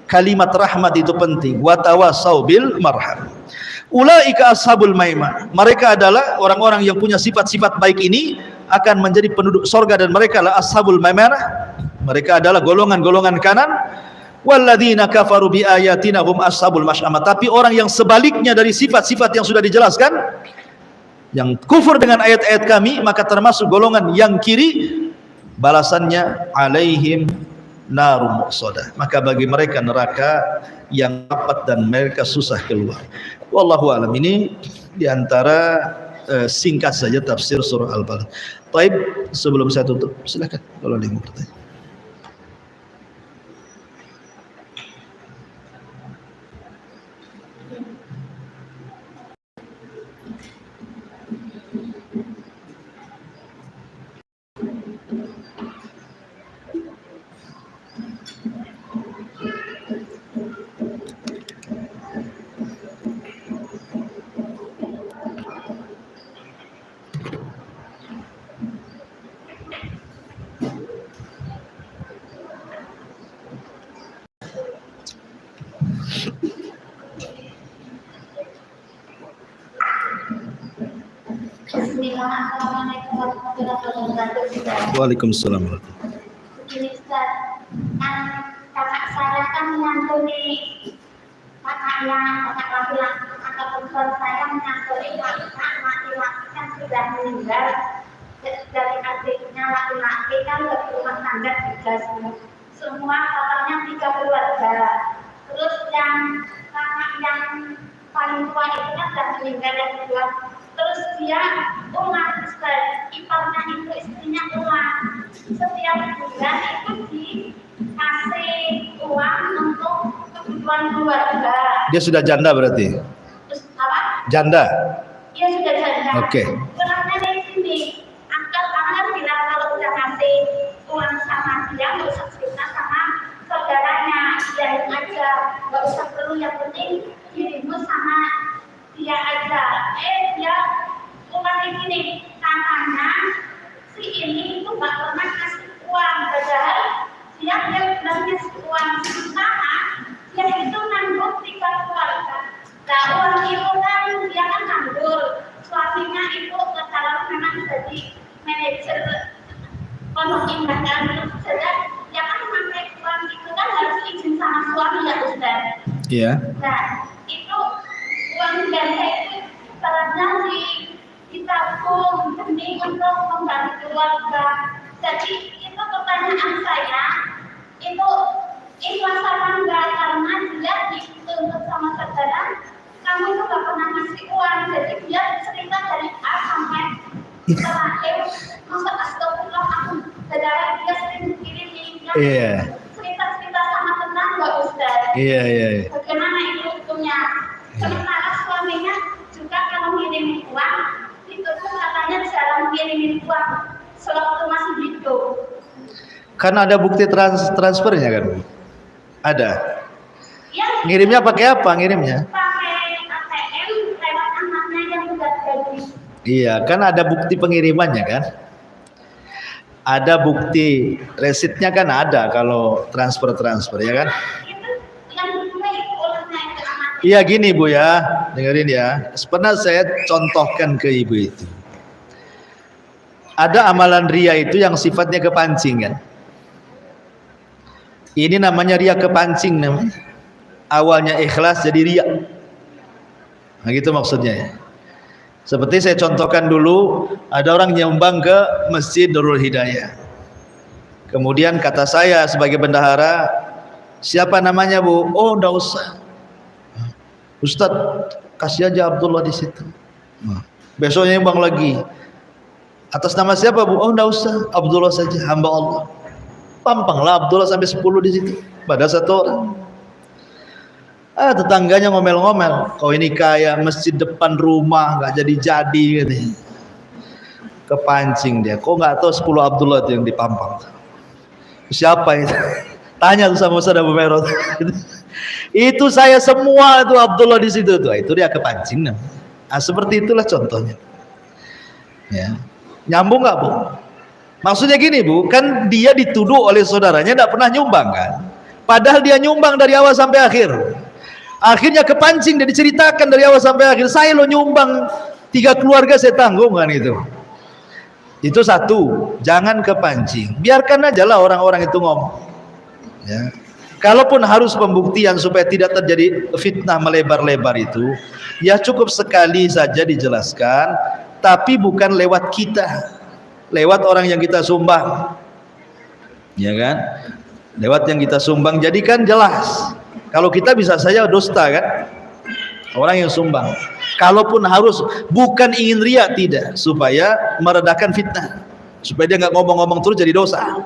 kalimat rahmat itu penting. Wa tawasau bil marham. Ulaika ashabul maiman. Mereka adalah orang-orang yang punya sifat-sifat baik ini akan menjadi penduduk sorga, dan mereka adalah ashabul maimanah. Mereka adalah golongan-golongan kanan. Walladzina kafaru bi ayatina hum ashabul masy'amah. Tapi orang yang sebaliknya dari sifat-sifat yang sudah dijelaskan, yang kufur dengan ayat-ayat kami, maka termasuk golongan yang kiri, balasannya alaihim narum muqsadah. Maka bagi mereka neraka yang rapat dan mereka susah keluar. Wallahu alam. Ini diantara singkat saja tafsir surah Al-Balad. Baik, sebelum saya tutup, silakan kalau ada yang mau bertanya. Waalaikumsalam. Begini Ustaz, kakak saya kan menyantuni kakaknya, kakak laki-laki, kakak perempuan saya menyantuni kakak laki-laki kan sudah meninggal. Dari adiknya laki-laki kan berumah tangga juga semua totalnya 3 keluarga. Terus yang kakak yang paling tua itu kan sudah meninggal, yang kedua. Terus dia umat Ustaz, iparnya itu istrinya umat. Setiap bulan itu dikasih uang untuk kebutuhan keluarga. Dia sudah janda berarti? Terus apa? Janda? Iya sudah janda. Oke. Kurangnya dari sini, akal tangan bilang kalau udah ngasih uang sama dia, nggak usah cerita sama saudaranya, biarin aja, nggak usah perlu, yang penting dirimu sama dia aja. Dia umat ini nih, katanya si ini itu nggak pernah kasih uang, padahal dia bilangnya uang sama dia itu nanggung 3 keluarga. Nah uang itu kan dia kan nganggur, suaminya itu kalau memang jadi manajer pondok indah kan, saja dia kan memakai uang itu kan harus izin sama suami ya Ustaz. Iya. Nah itu uang ganda itu ibaratnya ditabung demi untuk membantu keluarga. Jadi itu pertanyaan saya, itu ikhlas apa enggak, karena dia dituntut sama saudara, kamu itu gak pernah ngasih uang, jadi dia cerita dari A sampai terakhir. Masa astagfirullah, aku saudara dia sering kirim cerita-cerita sama tenang gak Ustaz? Iya. Bagaimana itu hukumnya? Sementara suaminya juga kalau ngirim ngirimin uang sewaktu masih hidup. Kan ada bukti transfernya kan? Ada. Ya, Ngirimnya pakai apa ngirimnya? pakai ATM lewat anaknya yang sudah jadi. Iya, kan ada bukti pengirimannya kan? Ada bukti resitnya kan ada kalau transfer ya kan? Itu yang kedua itu olehnya itu anaknya. Iya gini Bu ya, dengerin ya. Pernah saya contohkan ke Ibu itu. Ada amalan ria itu yang sifatnya kepancing kan? Ini namanya ria kepancing namanya. Awalnya ikhlas jadi ria. Nah gitu maksudnya ya. Seperti saya contohkan dulu, ada orang nyumbang ke Masjid Nurul Hidayah. Kemudian kata saya sebagai bendahara, siapa namanya Bu? Oh, enggak usah. Ustadz, kasih aja Abdullah di situ. Besoknya nyumbang lagi. Atas nama siapa Bu? Oh, enggak usah. Abdullah saja, hamba Allah. Pampanglah Abdullah sampai 10 di situ. Pada satu orang. Tetangganya ngomel-ngomel, kau ini kaya masjid depan rumah nggak jadi katanya. Kepancing dia, kok nggak tahu 10 Abdullah itu yang dipampang. Siapa itu? Tanya tuh sama Ustaz Abu Merot. Itu saya semua itu Abdullah di situ tuh. Itu dia kepancing. Nah, seperti itulah contohnya. Ya. Nyambung nggak Bu? Maksudnya gini Bu, kan dia dituduh oleh saudaranya tidak pernah nyumbang kan? Padahal dia nyumbang dari awal sampai akhir. Akhirnya kepancing, dia diceritakan dari awal sampai akhir. Saya lo nyumbang 3 keluarga saya tanggung kan itu. Itu satu, jangan kepancing. Biarkan aja lah orang-orang itu ngomong. Ya. Kalaupun harus pembuktian supaya tidak terjadi fitnah melebar-lebar itu, ya cukup sekali saja dijelaskan, tapi bukan lewat kita, lewat orang yang kita sumbang. Ya kan? Lewat yang kita sumbang, jadikan jelas. Kalau kita bisa saja dusta kan, orang yang sumbang. Kalaupun harus, bukan ingin ria, tidak, supaya meredakan fitnah, supaya dia nggak ngomong-ngomong terus jadi dosa.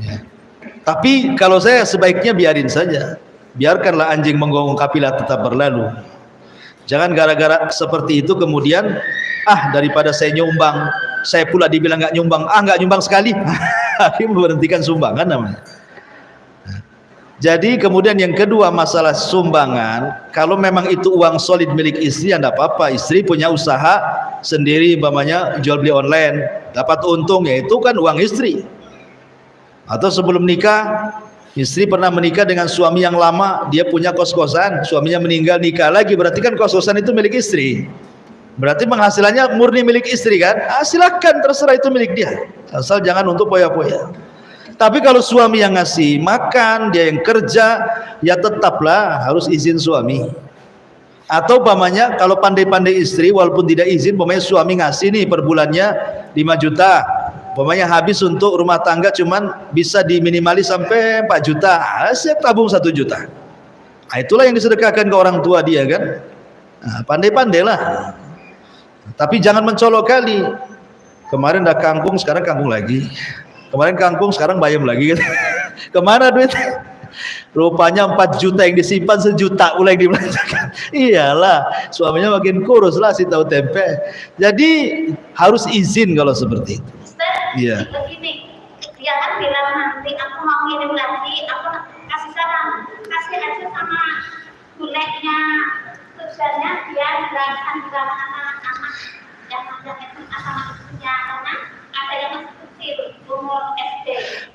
Ya. Tapi kalau saya sebaiknya biarin saja, biarkanlah anjing menggonggong kapilah tetap berlalu. Jangan gara-gara seperti itu kemudian daripada saya nyumbang, saya pula dibilang nggak nyumbang, nggak nyumbang sekali, akhirnya memberhentikan sumbangan namanya. Jadi kemudian yang kedua, masalah sumbangan, kalau memang itu uang solid milik istri, ya tidak apa-apa. Istri punya usaha sendiri, umpamanya jual beli online, dapat untung, ya itu kan uang istri. Atau sebelum nikah, istri pernah menikah dengan suami yang lama, dia punya kos-kosan, suaminya meninggal, nikah lagi, berarti kan kos-kosan itu milik istri. Berarti penghasilannya murni milik istri kan? Silakan, terserah, itu milik dia, asal jangan untuk poya-poya. Tapi kalau suami yang ngasih makan, dia yang kerja, ya tetaplah harus izin suami. Atau umpamanya kalau pandai-pandai istri, walaupun tidak izin, umpamanya suami ngasih nih per bulannya 5 juta, umpamanya habis untuk rumah tangga cuman bisa diminimalis sampai 4 juta, saya tabung 1 juta. Itulah yang disedekahkan ke orang tua dia kan. Pandai-pandailah. Tapi jangan mencolok kali. Kemarin udah kangkung, sekarang kangkung lagi. Kemarin kangkung, sekarang bayam lagi. Kemana duit? Rupanya 4 juta yang disimpan, 1 juta mulai dibelanjakan. Iyalah, suaminya makin kurus lah si tahu tempe. Jadi harus izin kalau seperti itu. Iya. Begini, dia kan bilang nanti aku mau ngirim lagi, aku kasih saran, kasih aja sama buleknya, tujuannya biar belasan juga anak-anak yang ada SMA sama ibunya, karena ada yang masih kecil, umur SD.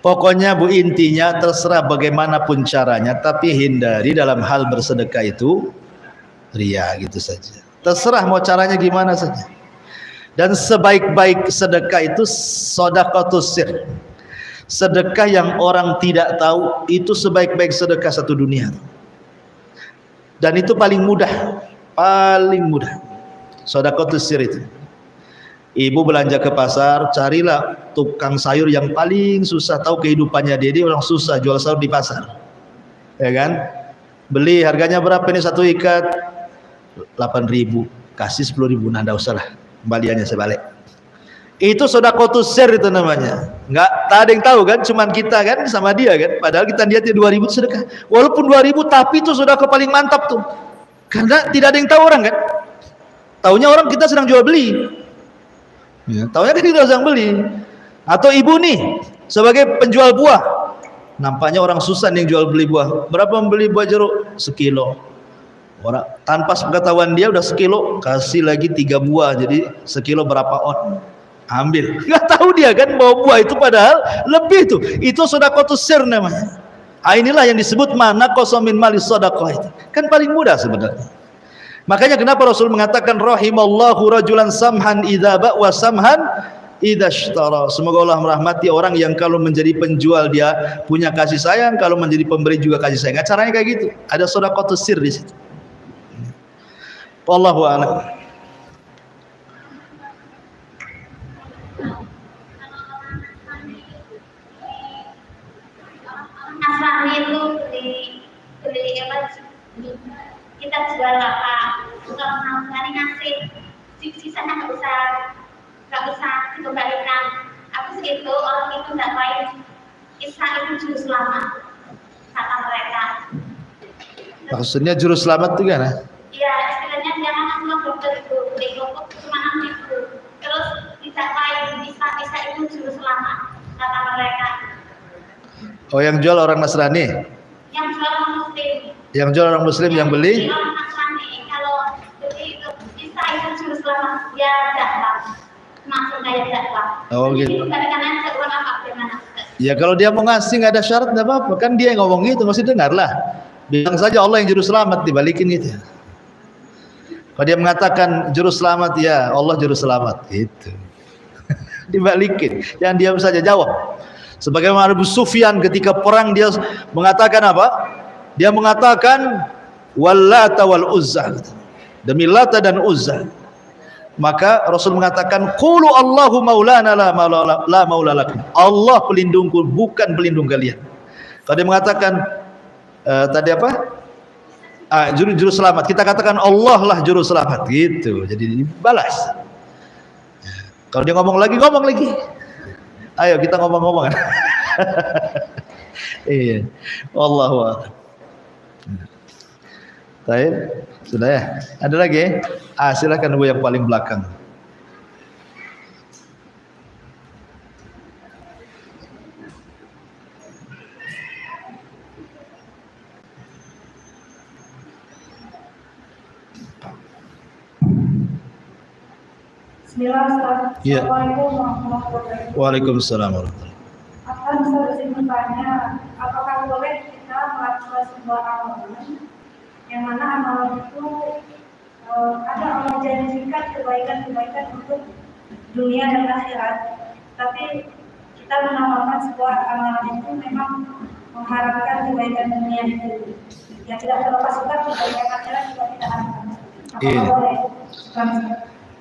Pokoknya Bu, intinya terserah bagaimanapun caranya, tapi hindari dalam hal bersedekah itu ria, gitu saja. Terserah mau caranya gimana saja. Dan sebaik-baik sedekah itu sedekatus sir. Sedekah yang orang tidak tahu itu sebaik-baik sedekah satu dunia. Dan itu paling mudah, paling mudah. Sedekatus sir itu. Ibu belanja ke pasar, carilah tukang sayur yang paling susah, tahu kehidupannya dia orang susah jual sayur di pasar, ya kan? Beli harganya berapa ini satu ikat? 8.000, kasih 10.000, nah enggak usah lah, kembaliannya saya balik. Itu sedekatus sir itu namanya. Enggak ada yang tahu kan, cuman kita kan sama dia kan. Padahal kita niatnya 2.000 sedekah. Walaupun 2.000 tapi itu sedekah paling mantap tuh. Karena tidak ada yang tahu orang kan. Taunya orang kita sedang jual beli. Ya, taunya kan kita yang beli. Atau ibu nih sebagai penjual buah, nampaknya orang susah nih jual beli buah. Berapa membeli buah jeruk? Sekilo. Orang tanpa pengetahuan dia udah sekilo, kasih lagi 3 buah, jadi sekilo berapa on? Ambil. Nggak tahu dia kan bahwa buah itu padahal lebih tuh. Itu sedaqatus sir namanya. Inilah yang disebut mana qasamin malis sedekah itu. Kan paling mudah sebenarnya. Makanya kenapa Rasul mengatakan rahimallahu rajulan samhan idza ba wa samhan idza ishtara. Semoga Allah merahmati orang yang kalau menjadi penjual dia punya kasih sayang, kalau menjadi pemberi juga kasih sayang. Caranya kayak gitu. Ada sedaqatus sir di situ. Wallahu a'lam. Nasrani itu beli apa? Kita jual apa? Kalau Nasrani ngasih sisanya nggak usah dikembalikan. Habis itu orang itu nggak baik. Islam itu juru selamat kata mereka. Maksudnya juru selamat itu kan? Iya, istilahnya jangan semua dokter itu beli kelompok cuma 6.000. Terus tidak baik bisa itu juru selamat kata mereka. Oh, yang jual orang Nasrani? Yang jual orang Muslim. Yang jual orang Muslim, yang beli? Orang Nasrani. Kalau beli itu bisa itu juru selamat, ya dakwah. Maksud saya dakwah. Oh gitu. Itu balikan aja uang apa gimana? Ya kalau dia mau ngasih nggak ada syarat nggak apa-apa, kan dia yang ngomong gitu, masih dengar lah. Bilang saja Allah yang juru selamat, dibalikin gitu. Kalau dia mengatakan juru selamat, ya Allah juru selamat, gitu. Dibalikin, jangan diam saja, jawab. Sebagaimana Abu Sufyan ketika perang dia mengatakan apa? Dia mengatakan wallata wal uzza, demi Lata dan Uzza. Maka Rasul mengatakan qulu Allahu maulana la maula lakum. Allah pelindungku bukan pelindung kalian. Kalau dia mengatakan tadi apa? Juru selamat. Kita katakan Allah lah juru selamat gitu. Jadi dibalas. Kalau dia ngomong lagi. Ayo kita ngomong-ngomong. Iya. Wallahu a'lam. Baik, sudah ya. Ada lagi? Silakan Bu yang paling belakang. Bismillahirrahmanirrahim. Ya. Assalamualaikum warahmatullahi wabarakatuh. Waalaikumsalam warahmatullahi. Akan saya izin bertanya, apakah boleh kita melakukan sebuah amalan yang mana amalan itu ada Allah janjikan kebaikan-kebaikan untuk dunia dan akhirat, tapi kita menamakan sebuah amalan itu memang mengharapkan kebaikan dunia itu, yang tidak terlepas juga kebaikan akhirat juga kita harapkan. Apakah boleh?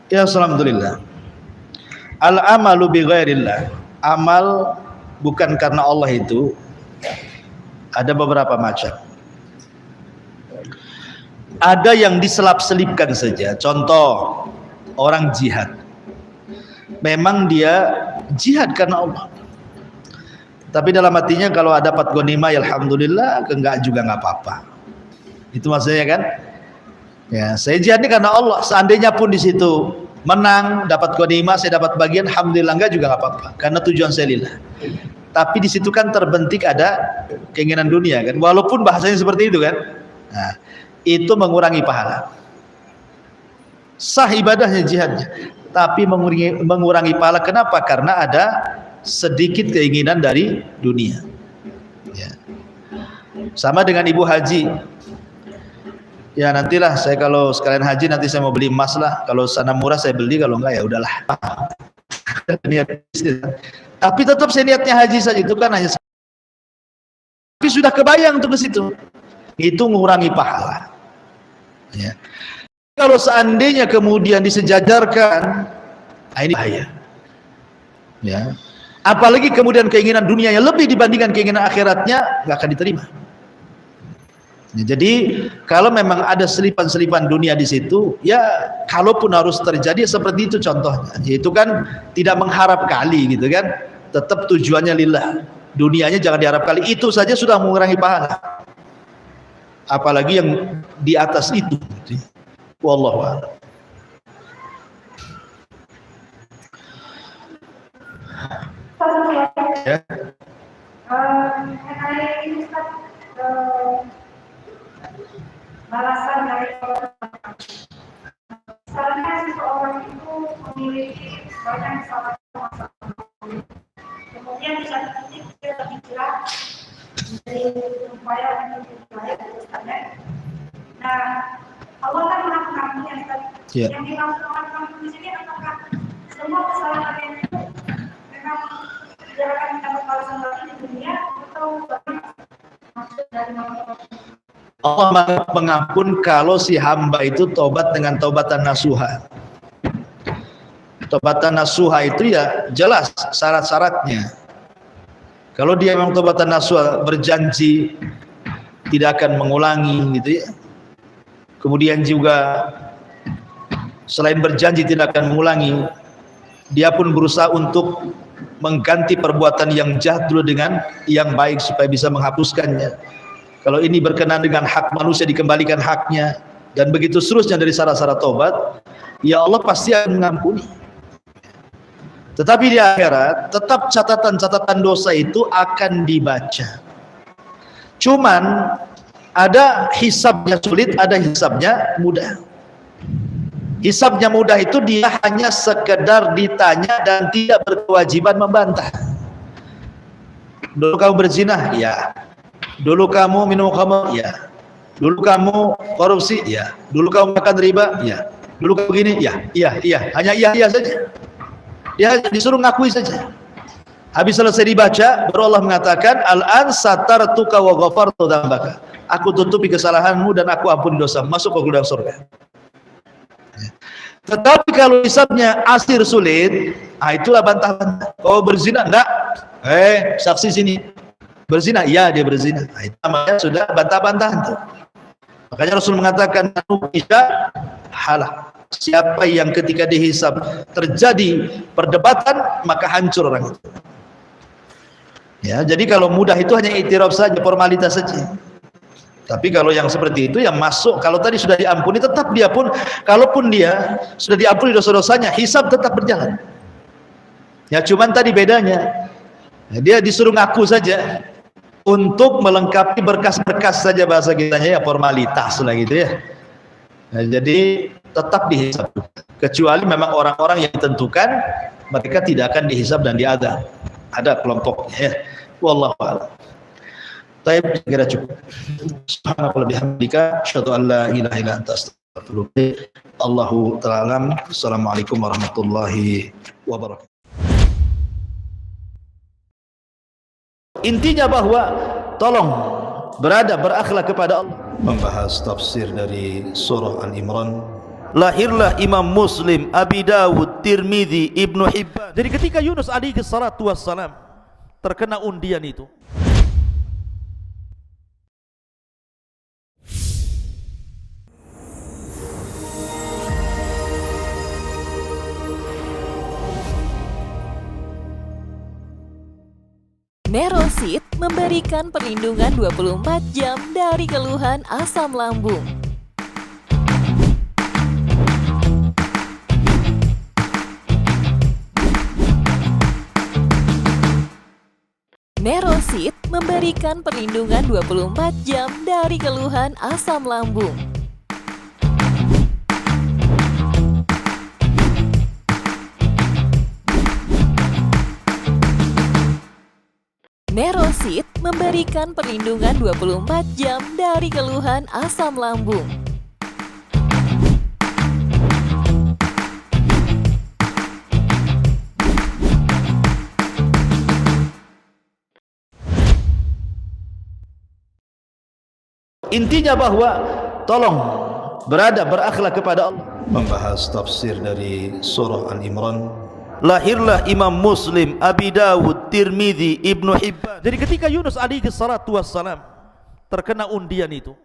Ya, alhamdulillah. Al-amalu bi ghairillah. Amal bukan karena Allah itu ada beberapa macam. Ada yang diselip-selipkan saja. Contoh, orang jihad. Memang dia jihad karena Allah. Tapi dalam hatinya kalau ada dapat ghanimah, alhamdulillah, enggak juga enggak apa-apa. Itu maksudnya kan? Ya, saya jihad ini karena Allah. Seandainya pun di situ menang, dapat ghanimah, saya dapat bagian, alhamdulillah, enggak juga enggak apa-apa. Karena tujuan saya lillah. Tapi di situ kan terbentik ada keinginan dunia kan. Walaupun bahasanya seperti itu kan. Nah, itu mengurangi pahala. Sah ibadahnya jihadnya, tapi mengurangi pahala. Kenapa? Karena ada sedikit keinginan dari dunia. Ya. Sama dengan ibu haji. Ya nantilah saya kalau sekalian haji nanti saya mau beli emas lah. Kalau sana murah saya beli, kalau enggak ya udahlah. Niat bisnis. Tapi tetap saya niatnya haji saja, itu kan hanya. Tapi sudah kebayang untuk ke situ. Itu mengurangi pahala. Ya. Kalau seandainya kemudian disejajarkan, ini bahaya. Ya. Apalagi kemudian keinginan dunianya lebih dibandingkan keinginan akhiratnya, nggak akan diterima. Ya, jadi kalau memang ada selipan-selipan dunia di situ, ya kalaupun harus terjadi seperti itu contohnya, yaitu kan tidak mengharap kali gitu kan, tetap tujuannya lillah, dunianya jangan diharap kali, itu saja sudah mengurangi pahala. Apalagi yang di atas itu. Wallahu a'lam. Ya. Terkait ini Ustaz, balasan dari orang. Misalnya seseorang itu memiliki banyak masalah, kemudian di satu titik dia terhijrah dari upaya menuju wilayah Ustaz. Nah, Allah kan maha pengampun ya Ustaz. Ya. Yang dimaksud maha pengampun di sini apakah semua kesalahan yang itu memang dia akan mendapat balasan lagi di dunia atau bagaimana maksud dari maha pengampun? Allah maha pengampun kalau si hamba itu tobat dengan tobatan nasuha. Tobatan nasuha itu ya jelas syarat-syaratnya. Kalau dia memang tobatan nasuha, berjanji tidak akan mengulangi gitu ya. Kemudian juga selain berjanji tidak akan mengulangi, dia pun berusaha untuk mengganti perbuatan yang jahat dulu dengan yang baik supaya bisa menghapuskannya. Kalau ini berkenaan dengan hak manusia, dikembalikan haknya, dan begitu seterusnya dari syarat-syarat tobat, ya Allah pasti akan mengampuni. Tetapi di akhirat tetap catatan-catatan dosa itu akan dibaca. Cuman ada hisabnya sulit, ada hisabnya mudah. Hisabnya mudah itu dia hanya sekedar ditanya dan tidak berkewajiban membantah. Dulu kamu berzina? Ya. Dulu kamu minum khamr? Ya. Dulu kamu korupsi? Ya. Dulu kamu makan riba? Ya. Dulu kamu gini? Ya. Iya. Hanya iya saja. Dia disuruh ngakui saja. Habis selesai dibaca, baru Allah mengatakan, Al-an satartuka wa ghafartu dzambaka. Aku tutupi kesalahanmu dan aku ampuni dosa. Masuk ke gudang surga. Tetapi kalau hisabnya asir sulit, itulah bantah-bantah. Oh berzina? Enggak. Saksi sini. Berzina? Iya dia berzina. Itu namanya sudah bantah-bantahan tuh. Makanya Rasul mengatakan, halah. Siapa yang ketika dihisab terjadi perdebatan, maka hancur orang itu. Ya, jadi kalau mudah itu hanya iktiraf saja, formalitas saja. Tapi kalau yang seperti itu yang masuk, kalau tadi sudah diampuni, tetap dia pun, kalaupun dia sudah diampuni dosa-dosanya, hisab tetap berjalan. Ya cuman tadi bedanya, dia disuruh ngaku saja untuk melengkapi berkas-berkas saja, bahasa kitanya ya formalitas lah gitu ya. Nah, jadi tetap dihisab, kecuali memang orang-orang yang ditentukan mereka tidak akan dihisab dan diadab. Ada kelompoknya ya. Wallahu a'lam. Baik, kira cukup. Subhanallah bihamdika, asyhadu an la ilaha illa anta astaghfiruka. Allahu ta'ala. Assalamualaikum warahmatullahi wabarakatuh. Intinya bahwa tolong berakhlak kepada Allah. Membahas tafsir dari surah Al-Imran. Lahirlah Imam Muslim, Abi Dawud, Tirmidzi, Ibnu Hibban. Jadi ketika Yunus alaihi salatu wassalam terkena undian itu, Nerosit memberikan perlindungan 24 jam dari keluhan asam lambung. Nerosit memberikan perlindungan 24 jam dari keluhan asam lambung. Nerosit memberikan perlindungan 24 jam dari keluhan asam lambung. Intinya bahwa tolong berakhlak kepada Allah. Membahas tafsir dari surah Al-Imran. Lahirlah Imam Muslim, Abi Dawud, Tirmidzi, Ibnu Hibban. Jadi ketika Yunus alaihi salatu wassalam terkena undian itu,